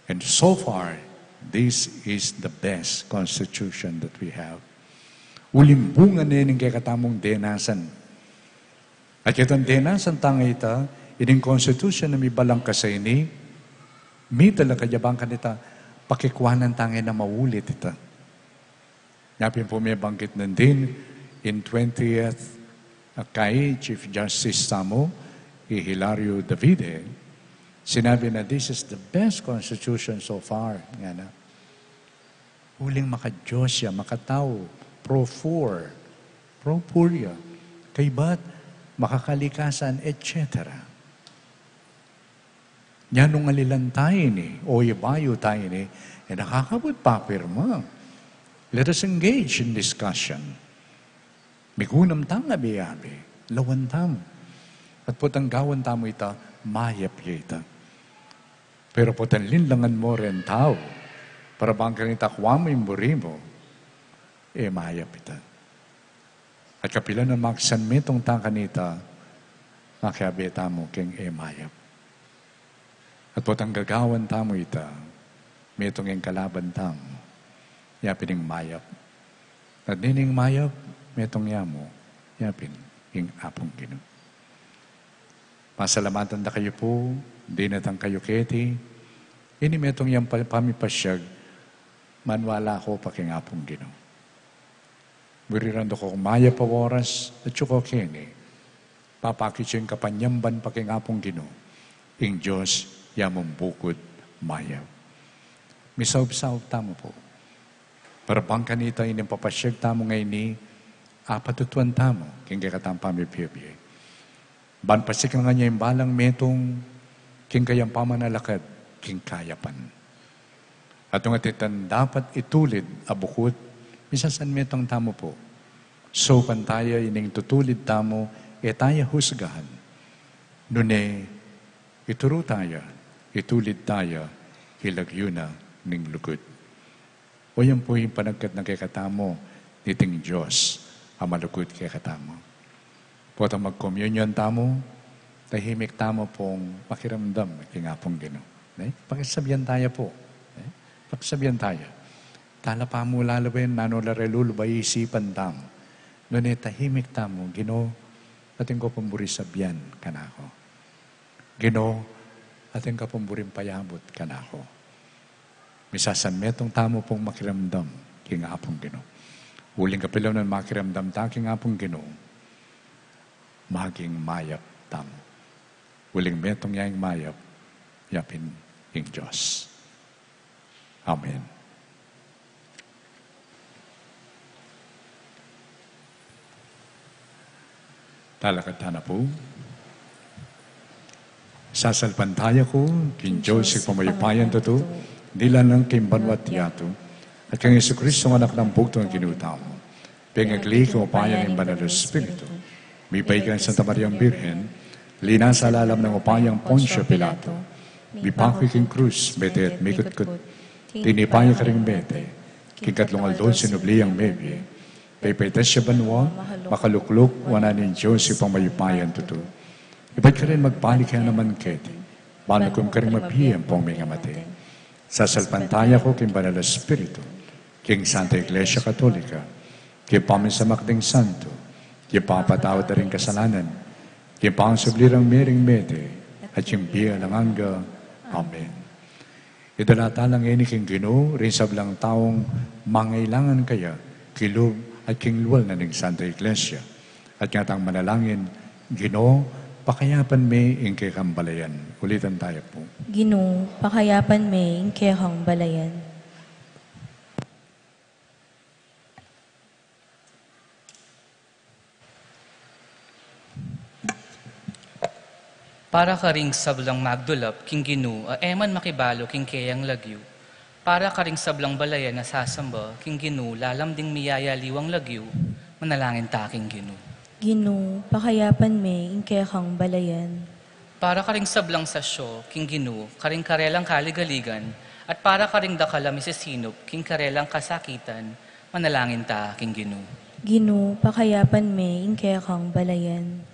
S3: And so far, this is the best constitution that we have. Ulimbungan na yun kay katamong denasan. At yatan denasan tanga ita, ining constitution na may balang kasay ni, may talaga yabang kanita, pakikwanan tangin na maulit ita. Yapin po may bangkit na din, in 20th, kay Chief Justice Samo, Hilario Davide, sinabi na this is the best constitution so far. Nga na. Huling makadiyos siya, makatao, pro-for, pro-puria, kay ba't makakalikasan, etc. Yan nung alilan tayo ni, o ibayo tayo ni, nakakabot pa pirma. Let us engage in discussion. Migunam tanga biyabi, lawan tam. At putang gawan tamo ita, mayap ita. Pero putang linlangan mo rin tao, para bang kanita kwamo yung burimo, mayap ita. At kapila na magsanmitong tang kanita, makiabi tamo king mayap. At putang gagawan tamo ita, mitong yung kalaban tamo, yapin yung mayap. At nining mayap, metong yamo, yapin yung apong Ginoo. Pasalamatan na kayo po, di natang kayo keti, ini metong yung pamipasyag, manwala ko pa king apong Ginoo. Burirando ko maya pa oras, at yuko kini, papakitsyo yung kapanyamban pa king apong Ginoo, ing Diyos yamong bukod maya. Misaub-saub tamo po. Para bang kanita ining papasyag tamo ngayon ni, apatutuan tamo, king kakatang pamipiyabiyay. Ban pasik nga niya yung balang metong king kayang pamanalakad, king kayapan. At yung atitan dapat itulid abukot, misasan metong tamo po. So pantaya ining tutulid tamo, tayo husgahan. Nune, ituro tayo, itulid tayo, hilagyo na ning lugod. O yan po yung panagkat na kay katamo, niting Diyos, ang malugod kay katamo. Potang mag-communion tamo, tahimik tamo pong pakiramdam, kaya nga pong Ginoo. Pakisabihan tayo po. Pakisabihan tayo. Tala pa mo lalabin, nanolarelul, ba isipan tamo. Noon tahimik tamo, Ginoo, ating ko pamburi sabihan ka na ako. Ginoo, ating kapumburing payamot ka na ako. Misasan metong tamo pong makiramdam, king apong Ginoo. Uling kapilaw ng makiramdam ta, king apong Ginoo, maging mayap tam. Uling metong yaing mayap, yapin ing Diyos. Amen. Talakad na po. Sasalpantaya ko, kin Diyos, pamayapayan to, nila ng kimbanwat yato, at kang Yesu Kristo ng anak ng bugto ng ginutaw mo. Pengagli kumapayan ng banal na Espiritu, may paikan Santa Mariang Birhen, linas sa alalam ng upayang Poncio Pilato, may pakoy king krus, bete at mikot-kut, tinipaya ka ring bete, king katlong aldol sinubliyang mebi, paypaytas siya banwa, makalukluk, wananin Diyos si pamayapayan to. Iba't ka rin magbalik kaya naman kete, banakum ka rin mabiyang pong mga mate. Sasalpantaya ko king banal na Espiritu, king Santa Iglesia Katolika, king pamisamakding santo, king papatawad na rin kasalanan, king pangsublirang mering mete, at yung biya ng angga. Amen. Idalatalang ini king Ginoo, rin sablang taong mangailangan kaya, kilog at king luwal na ng Santa Iglesia, at ngatang manalangin, Ginoo, pakayapan may ingke kang balayan. Ulitan tayo po.
S1: Ginoo, pakayapan may ingke kang balayan.
S6: Para ka ring sablang magdulap, king Ginoo, eman makibalo, king kayang lagyu. Para ka ring sablang balayan na sasamba, king Ginoo, lalamding miyaya liwang lagyu, manalangin ta, king Ginoo.
S1: Ginoo, pakayapan may ingke kang balayan.
S6: Para ka ring sablang sasyo, king Ginoo, karing karelang kaligaligan, at para ka ring dakala misisinop, king karelang kasakitan, manalangin ta, king Ginoo.
S1: Ginoo, pakayapan may ingke kang balayan.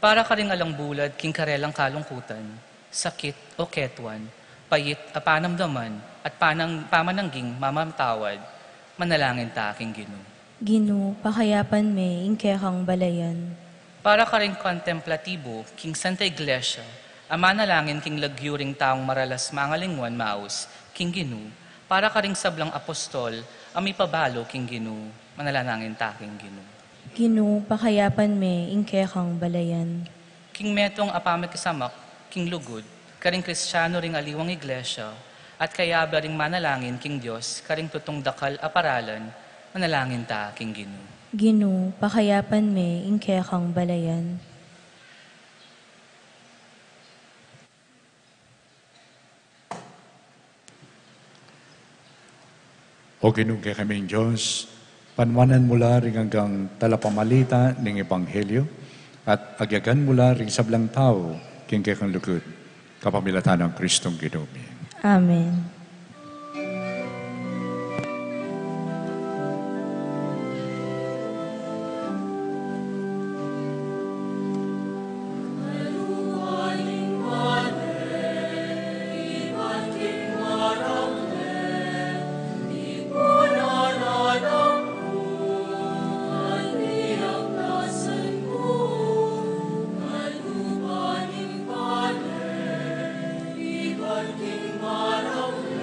S6: Para ka ring alang bulad, king karelang kalungkutan, sakit o ketwan, payit a panamdaman, at pamanangging mamamtawad, manalangin ta, king Ginoo.
S1: Ginoo, pakayapan may ingke kang balayan.
S6: Para ka ring kontemplatibo, king Santa Iglesia, ama nalangin king lagyuring taong maralas mangalingwan maus, king Ginoo. Para ka ring sablang apostol, ami pabalo, king Ginoo, manalangin ta, king Ginoo.
S1: Ginoo, pakayapan may ingke kang balayan.
S6: King metong apamikisamak, king lugod, karing Kristiyano ring aliwang iglesia, at kayaba ring manalangin, king Diyos, karing tutong dakal aparalan, manalangin ta, king Ginoo.
S1: Ginoo, pakayapan may ingke kang balayan.
S3: O Ginoo kay kaming Diyos, panwanan mula ring hanggang talapamalita ng Ebanghelyo, at agyagan mula ring sablang tao, king kay kang lukod, kapamilatan ng Kristong Ginoo.
S1: Amen.
S8: King Marong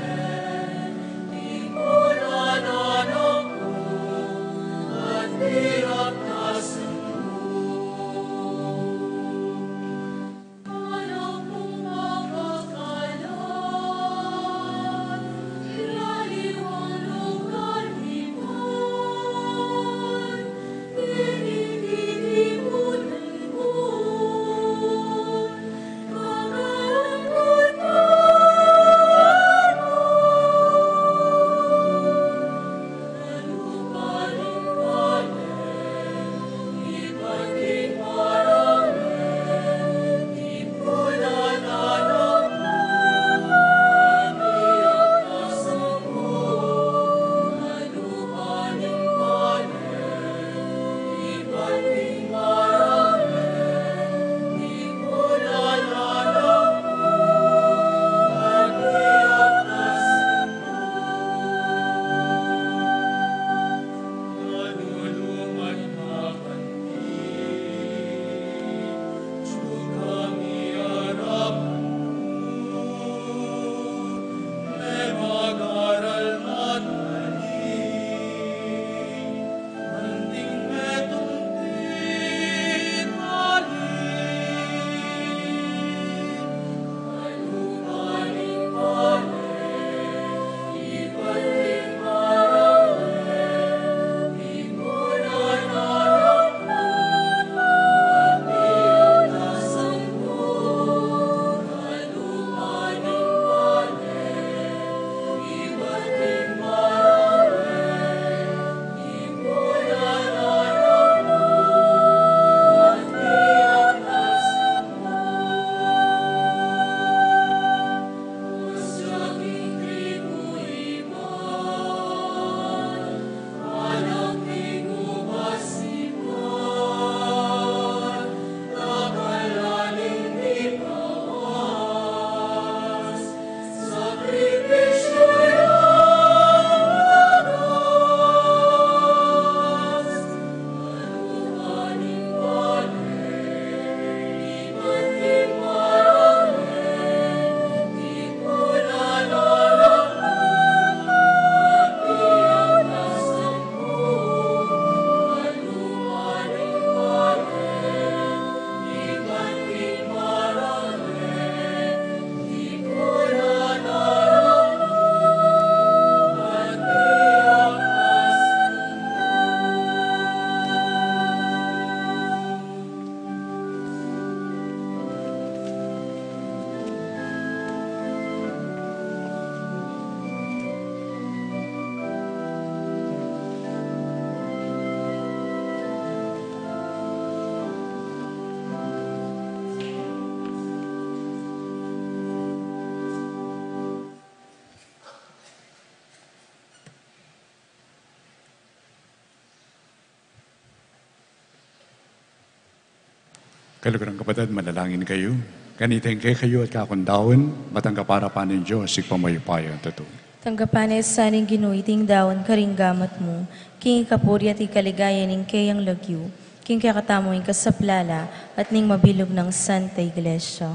S3: Kalugarang kapatid, manalangin kayo. Ganitin kayo at kakundawin, matangga para pa ng Diyos, ipamayapayan totoo.
S1: Tanggapanes saning ginuiting dawan karing gamat mo, king ikapuri at ikaligaya ning kayang lagyu, king kakatamuing kasaplala at ning mabilog ng Santa Iglesia.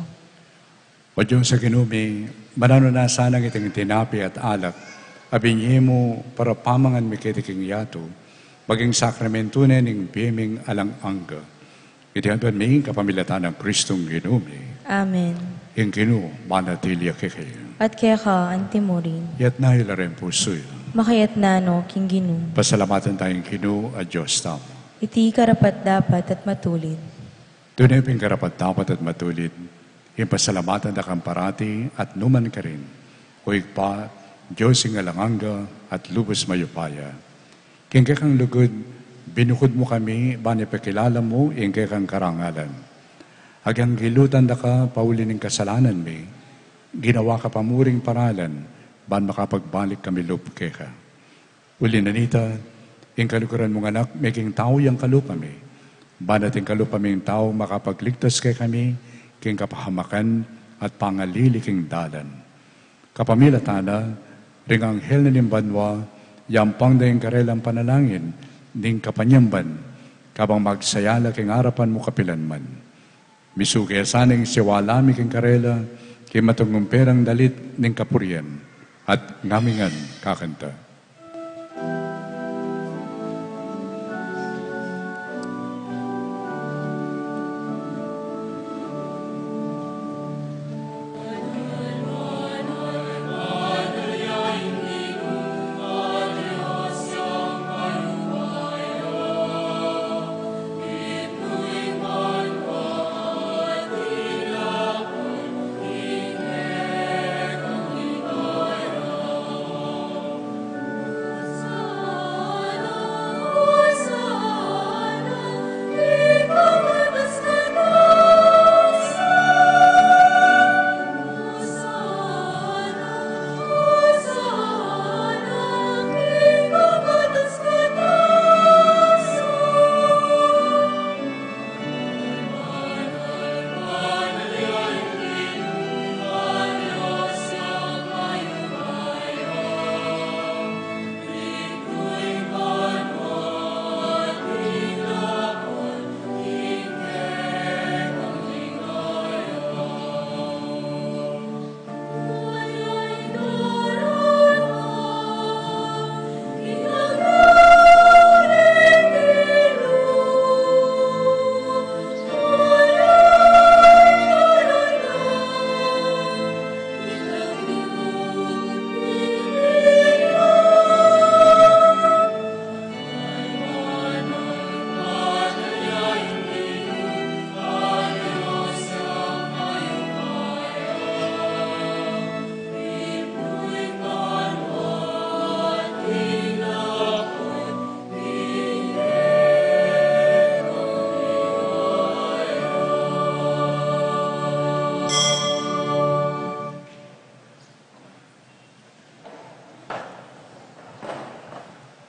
S3: O Diyos sa ginumi, manano na sanang iting tinapi at alak, abinye mo para pamangan mikitiking yato, maging sakramento na ning biyeming alang angga. Itihantuan ming kapamilatan ng Kristong ginumi.
S1: Amen.
S3: Yung ginu, manatilia kayo.
S1: At kaya ka, antimurin,
S3: Yat na hilaren pusoy.
S1: makayat nano, king ginu,
S3: Pasalamatan tayong ginu at Diyos tamo.
S1: iti karapat dapat at matulid.
S3: Tunay ping karapat dapat at matulid, yung pasalamatan na kang parati at numan ka rin. Huwag pa, Diyos yung alanganga at lubos mayupaya. King kang lugod, binukod mo kami, bani pakilala mo, yung kang karangalan. Agang gilutan na ka, pauli ng kasalanan mi, ginawa ka pamuring paralan, ban makapagbalik kami lupke ka. Uli nanita, yung kalukuran mong anak, making tao yung kalupa mi. Ban ating kalupa ming tao makapagligtas kay kami, king kapahamakan at pangalili king dalan. Kapamila tana, ring anghel na nimbanwa, yampang na yung karelang panalangin, ning kapanyamban, kabang magsayala king harapan mo kapilanman. Misuki asaning siwalami king karela, kay matungumperang dalit ning kapurian, at ngamingan kakanta.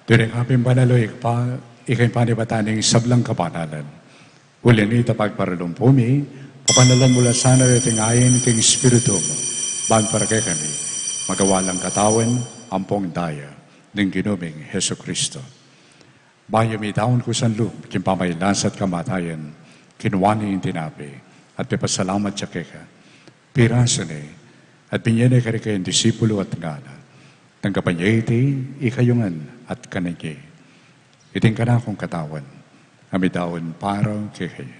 S3: During aping panaloy, ikay panibataning sablang kapanalan. Uli ni tapag paralumpumi, papanalan mula sana riting ayin king Espiritu mo, ban para kay kami, magawalang katawan, ampong daya, ng ginuming Heso Kristo. Bayo mi taon ko san loop, kimpamaylas at kamatayan, kinuwani yung tinapi, at pipasalamat siya keka. Piraso ni, at binyanay ka rin kayong disipulo at ngana. Tanggapan niya iti, ikayungan at kanigi. Iting ka na akong katawan, amidaon parang kikay.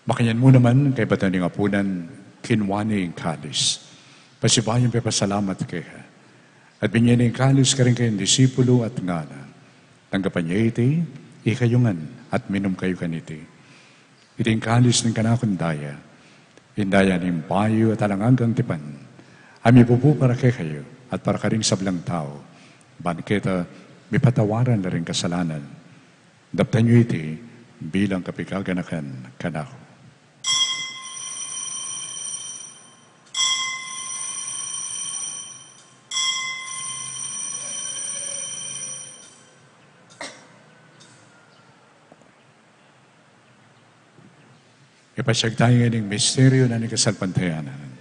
S3: Makanyan mo naman kay Bataning Apunan, kinwani yung kalis. Pasibayang pipasalamat kaya. At binyan yung kalis ka rin kayong disipulo at ngana. Tanggapan niya iti, ikayungan at minom kayo kaniti. Iting kalis ng kanakundaya, indaya ng payo at alangagang tipan. Ami po para kayo at para ka rin sablang tao. Banketa, may patawaran na rin kasalanan. Daptan niyo iti bilang kapikaganakan kanako. Ipasyag tayo ngayon misteryo na ni kasalpantayanan.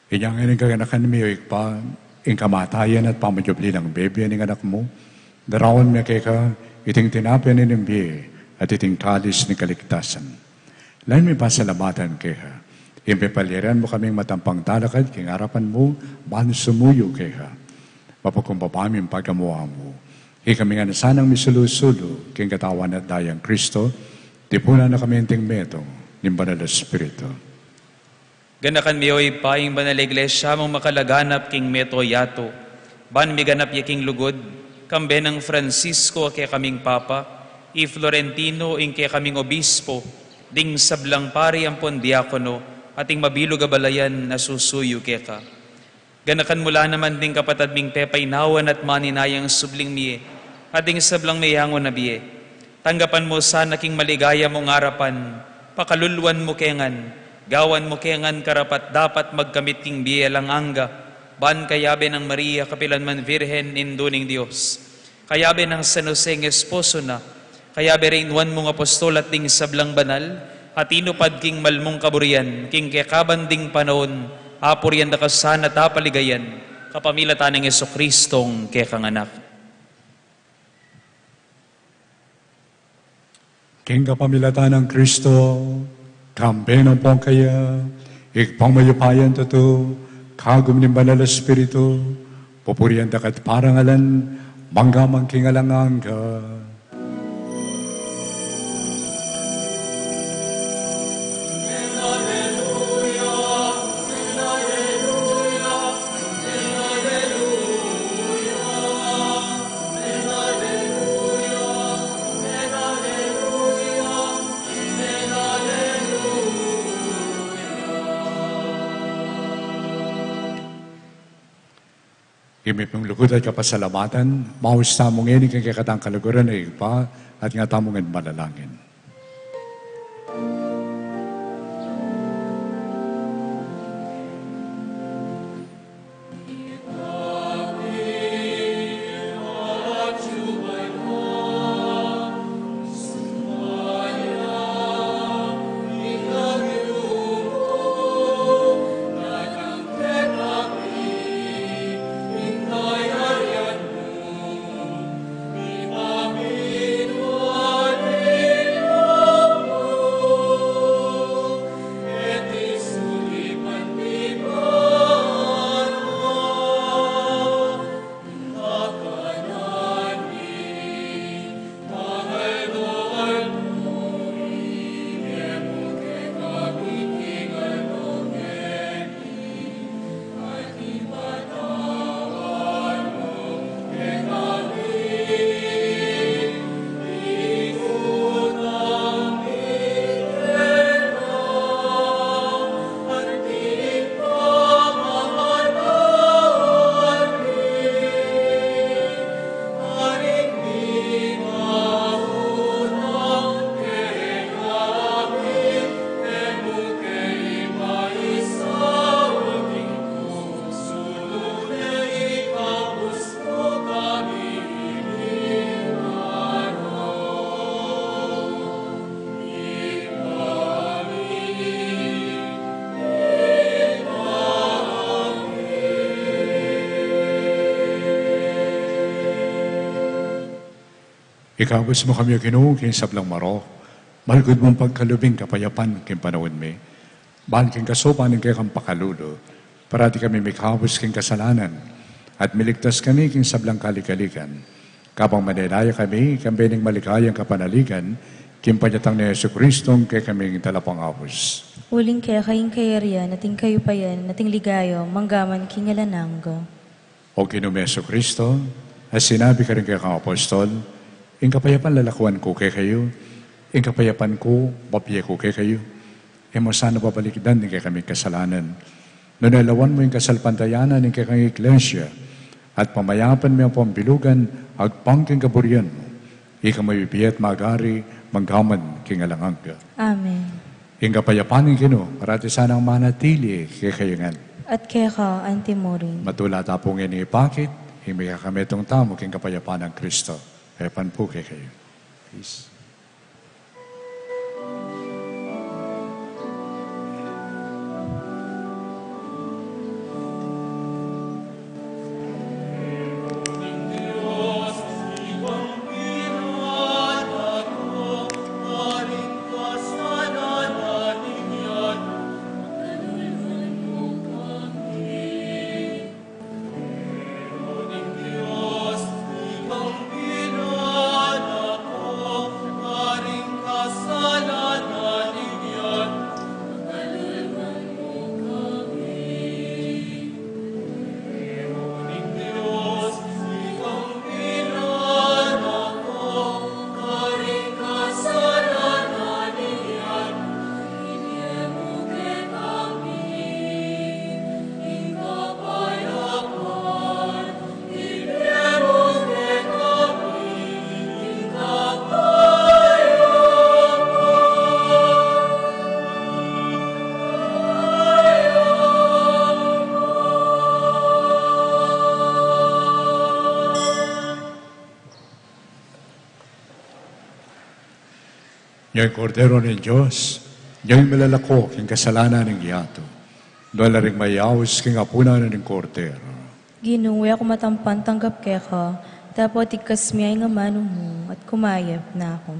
S3: Inyang ining kaganakan mo pa, ing kamatayan at pamayubli ng bebe ng anak mo, darawan mo ka, iting tinapyan ng biye at iting talis ni kaligtasan. Lain may pasalamatan kaya, impipaliran mo kaming matampang talakad, king harapan mo, ban sumuyo kaya, mapakumpapamin pagamuha mo. Ikami nga nasanang misulusulo, king katawan at dayang Kristo, tipunan na kami inting metong, ng Banal na Espiritu.
S7: Ganakan miyoy paing banal iglesia mong makalaganap king meto yato. Ban miganap yaking lugod, kambe ng Francisco kay kaming Papa, i Florentino ing kay kaming Obispo, ding sablang pari ang pondiakono, ating mabilog abalayan na susuyo keka. Ganakan mula naman ding kapatad ming pepay nawan at maninayang subling miye, ating sablang mayangon na biye. Tanggapan mo sana king maligaya mong arapan, pakalulwan mo kengan, gawan mo kengan karapat dapat magkamit king biye lang angga, ban kayabe ng Maria kapilan man Virhen induning Diyos. Kayabe ng San Jose ng esposo na, kayabe rin wan mong apostol at ding sablang banal, at inupad king malmong kaburian, king kekaban ding panahon, apurian da kasana tapaligayan, kapamilatan ng Jesucristong kekanganak.
S3: King kapamilatan ng Kristo, kambe ng pong kaya, ikpangmayupayan to, kagum ng Banal na Espiritu, pupurian dakat parangalan, manggamang kingalangang ka. Imipong lugod at kapasalamatan, maus tamong ini kang kakatang kaluguran ay ipa at nga tamong manalangin. Ikabos mo kami Ginoo king sablang maro, malgod mong pagkalubing kapayapan king panahon mi, ban king kasopan ng kang pakalulo, para di kami mikabos king kasalanan, at miligtas kami king sablang kalikalikan, kapang manilaya kami, kambening maligayang kapanaligan, king panyatang ni Jesucristong kay kaming talapang awos.
S1: Uling kaya kayong kayarian, nating kayo pa yan, nating ligayo, manggaman king alananggo.
S3: O Ginoo Jesucristo, as sinabi ka rin kay kang apostol, ing kapayapan lalakuan ko kay kayo, Ikapayapan ko, papiya ko kay kayo. Emo sana babalikdan ni kay kami kasalanan. Nunalawan mo yung kasalpantayanan ni kay kang iglesia at pamayapan mo ang pambilugan agpangking kaburian mo. Ika mabibiyat magari, manggaman king alangangga.
S1: Amen.
S3: Inga payapanin kino, parati sanang manatili kay kayangan.
S1: At kaya ka, Antimorin.
S3: Matula tapong inipakit, himi ka kami itong tamo king kapayapan ng Kristo. Kayapan po kay kayo. Peace. Yung kordero ng Diyos, yung malalako king kasalanan ng giyato. Doon na rin mayawas king apunan ng kordero.
S1: Ginuwi ako matampan tanggap kaya ka, tapos ikas miyay nga mano mo at kumayap na ako.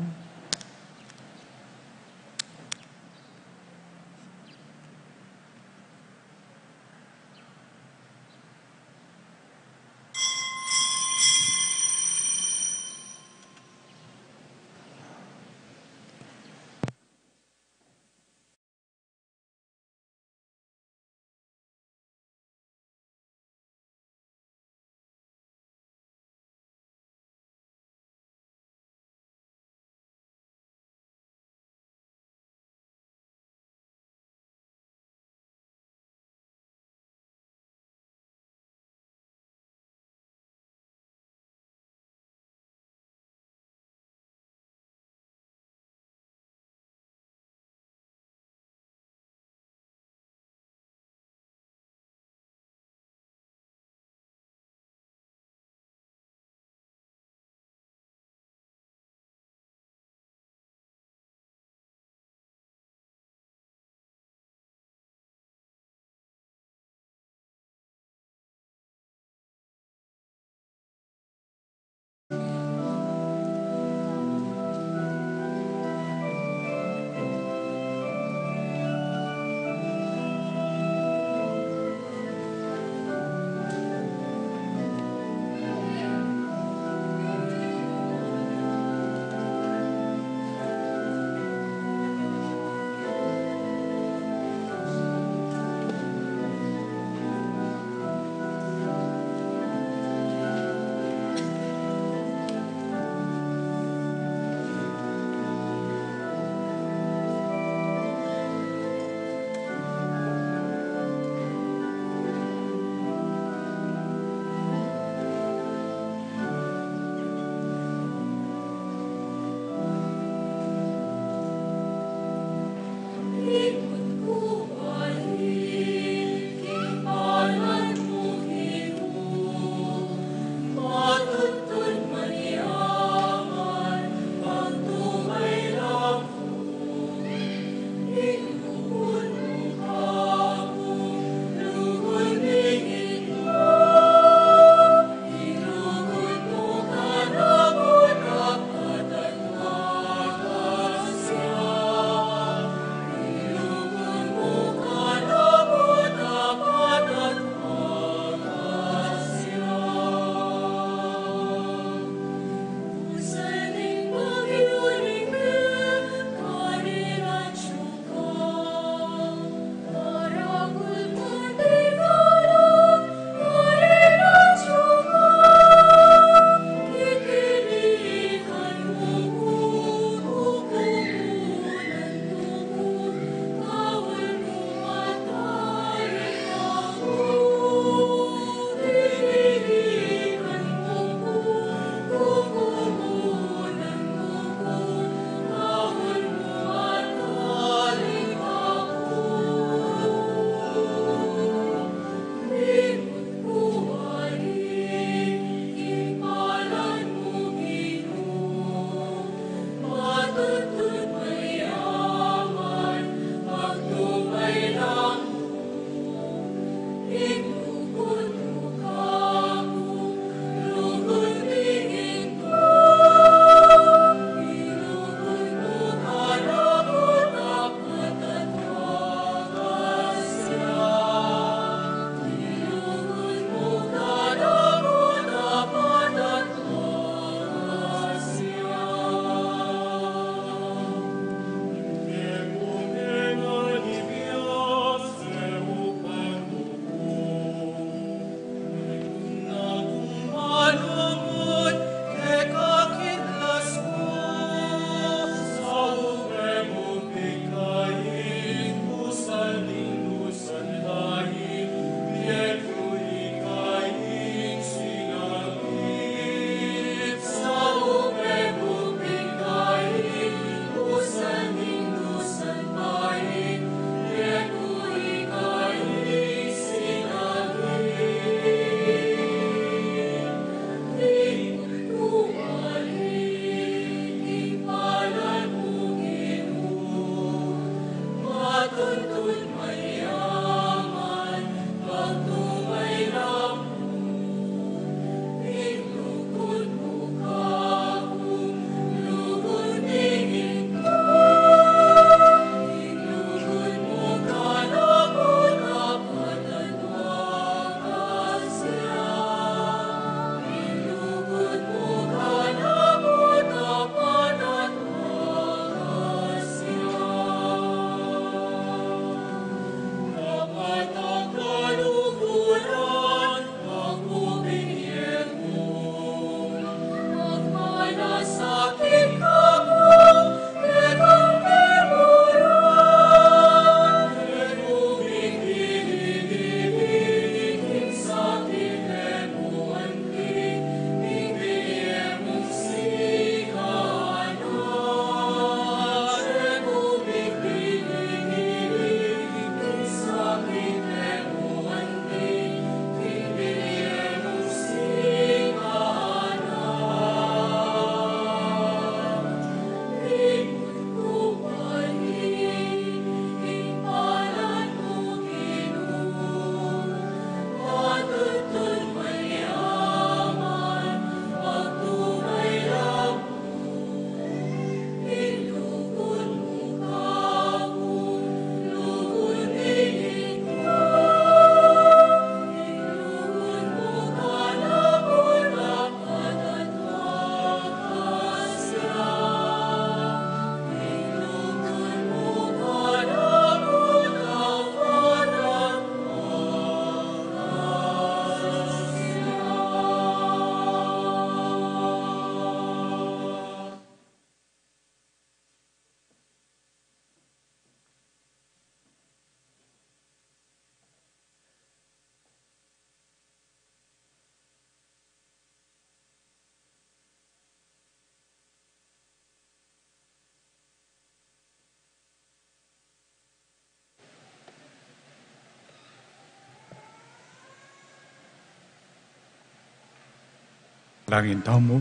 S3: Langin tamo.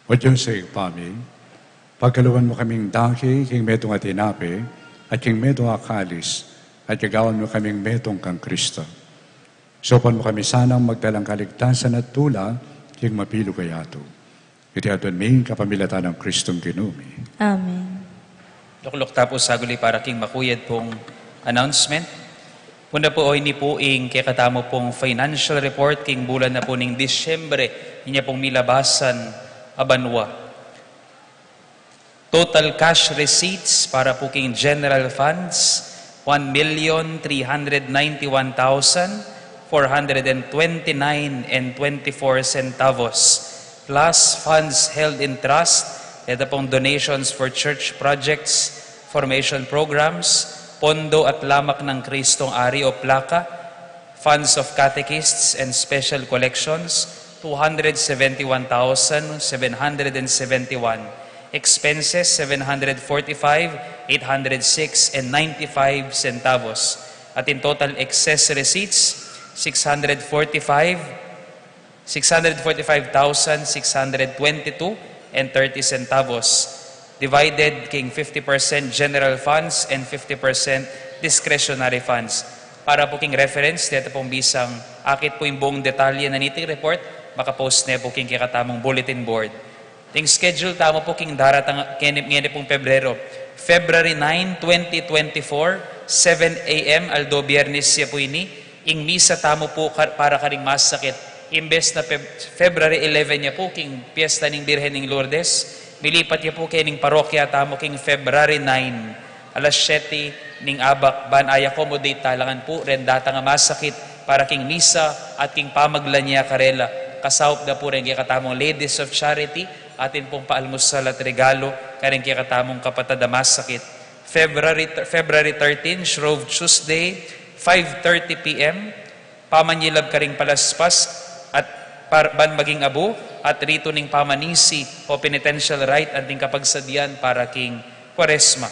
S3: O Diyos sa ipami, pagkaluan mo kaming daki, king metong atinape, at king metong akalis, at kagawan mo kaming metong kang Kristo. Sopan mo kami sanang magdalang kaligtasan at tula, king mapilo kayato. Iti aton ming kapamilatan ng Kristong Ginumi.
S1: Amen.
S7: Luklok tapos saguli para king makuyad pong announcement. Muna po ay ni po ing kikatamo pong financial report king bulan na po ning Disyembre, niya pong milabasan abanwa. Total cash receipts para po king general funds, 1,391,429.24 plus funds held in trust, ito pong donations for church projects, formation programs, pondo at lamak ng Kristong Ari o plaka, funds of catechists and special collections, 271,771, expenses 745,806.95 centavos. At in total excess receipts 645,622.30 centavos. Divided king 50% general funds and 50% discretionary funds. Para po king reference, dito pong bisang akit po yung buong detalye na niting report, makapost na po king kikatamong bulletin board. Ting schedule tamo po king daratang ngayon pong Pebrero. February 9, 2024, 7 a.m. aldo biyernes siya po ini. Ing misa tamo po para karing masakit. Imbes na February 11 niya po king piyesta ng Birhen ng Lourdes. Milipat niya po kining parokya tamo king February 9, alas 7 ning abak ban ay accommodate talangan po ren data nga masakit para king misa at king pamaglan niya karela. Kasawop na po rin kaya katamong Ladies of Charity, atin pong paalmusal at regalo, kaya kaya katamong kapatid na masakit. February 13, Shrove Tuesday, 5:30 p.m., pamanyilab ka ring palaspas at ban maging abo, at rito ning pamanisi o penitential rite ating kapagsadyan para king Kwaresma.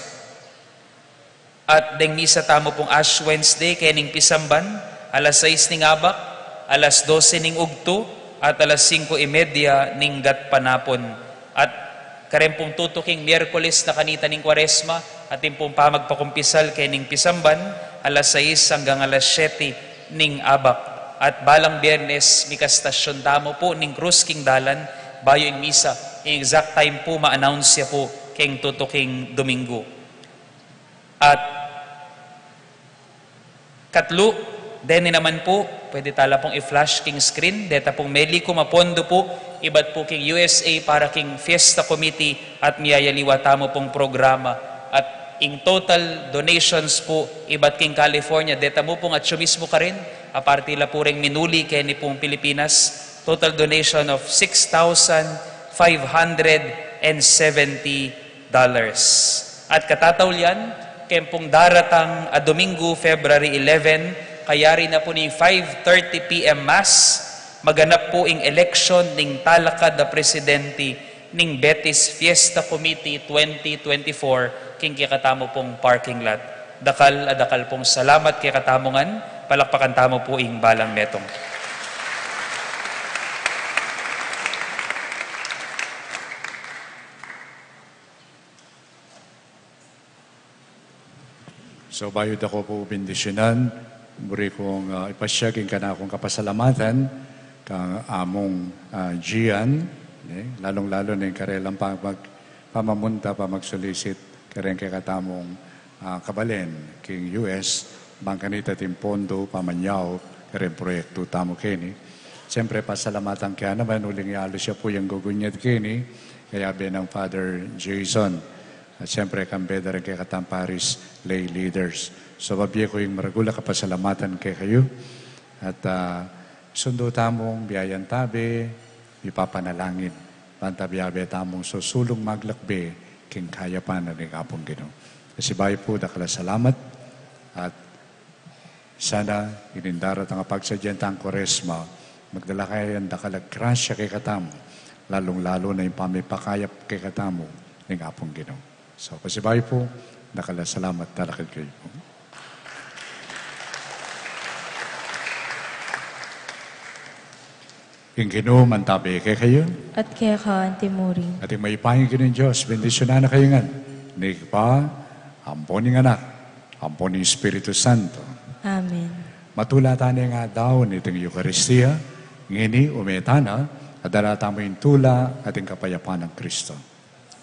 S7: At deng misa tamo pong Ash Wednesday, kaya ning pisamban, alas 6 ning abak, alas 12 ning ugto, at alas 5:30 ning gat panapon. At karempong tutuking Miyerkules na kanita ning Kwaresma, at pong pamagpakumpisal kay ning pisamban, alas 6 hanggang alas 7 ning abak. At balang Biyernes, mikastasyon tamo po ning Cruz king dalan, bayo ing misa. Yung exact time po ma-announce siya po king tutuking Domingo. At katlo, then naman po, pwede tala pong i-flash king screen. Deta pong meli ko mapondo po, ibat po king USA para king Fiesta Committee at miyayaliwa tamo pong programa. At in total donations po, ibat king California. Deta mo pong at mismo ka rin, aparte la po ring minuli kay ni pong Pilipinas. Total donation of $6,570. At katatawlian, kaya pong daratang Domingo, February 11, kayari na po ni 5:30 p.m. Mass, maganap po ing election ning talakad na presidente ning Betis Fiesta Committee 2024 king kikatamo pong parking lot. Dakal pong salamat kay katamongan, palakpakan tamo po ing balang metong.
S3: So bayod ako po bendisyonan, muri kong ipasyagin ka na akong kapasalamatan kang among Gian, lalong-lalo na yung karelang pamamunta, pamagsolicit, kareng kay katamong kabalen, king US, bangkanita timpondo, pamanyaw, kareng proyekto tamo kini. Siyempre, pasalamatan kaya naman, uling yalo siya po yung gugunyad kini, kaya ng Father Jason. At siyempre, kambeda rin kay Katamparis lay leaders. So, babiye ko yung maragula kapasalamatan kay kayo. At sundo tamong biyayan tabi, ipapanalangin. Pantabiyabe tamong susulong maglakbe, king kaya pa na rin kapong Ginoo. Kasi bayo po, dakala salamat. At sana, inindarat ang pagsadyan tang Kwaresma, magdala kayo ang dakalag grasya kay katamo, lalong-lalo na yung pamipakayap kay katamo, ng kapong Ginoo. So, pasibayo po, nakala salamat talakad kayo po. Ing Ginoo, mantabi kay kayo.
S1: at kaya ka antimurin.
S3: At may pahing ng Diyos, bendisyonan na kayo nga. Ni pa, ampon ng anak, ampon ng Espiritu Santo.
S1: Amen.
S3: Matulatan nga daw nitong Eucharistia, ngini umetana, at darata mo yung tula at yung kapayapaan ng Kristo.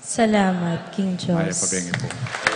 S1: Salamat, King
S3: Maya
S1: Diyos.
S3: pabengi po.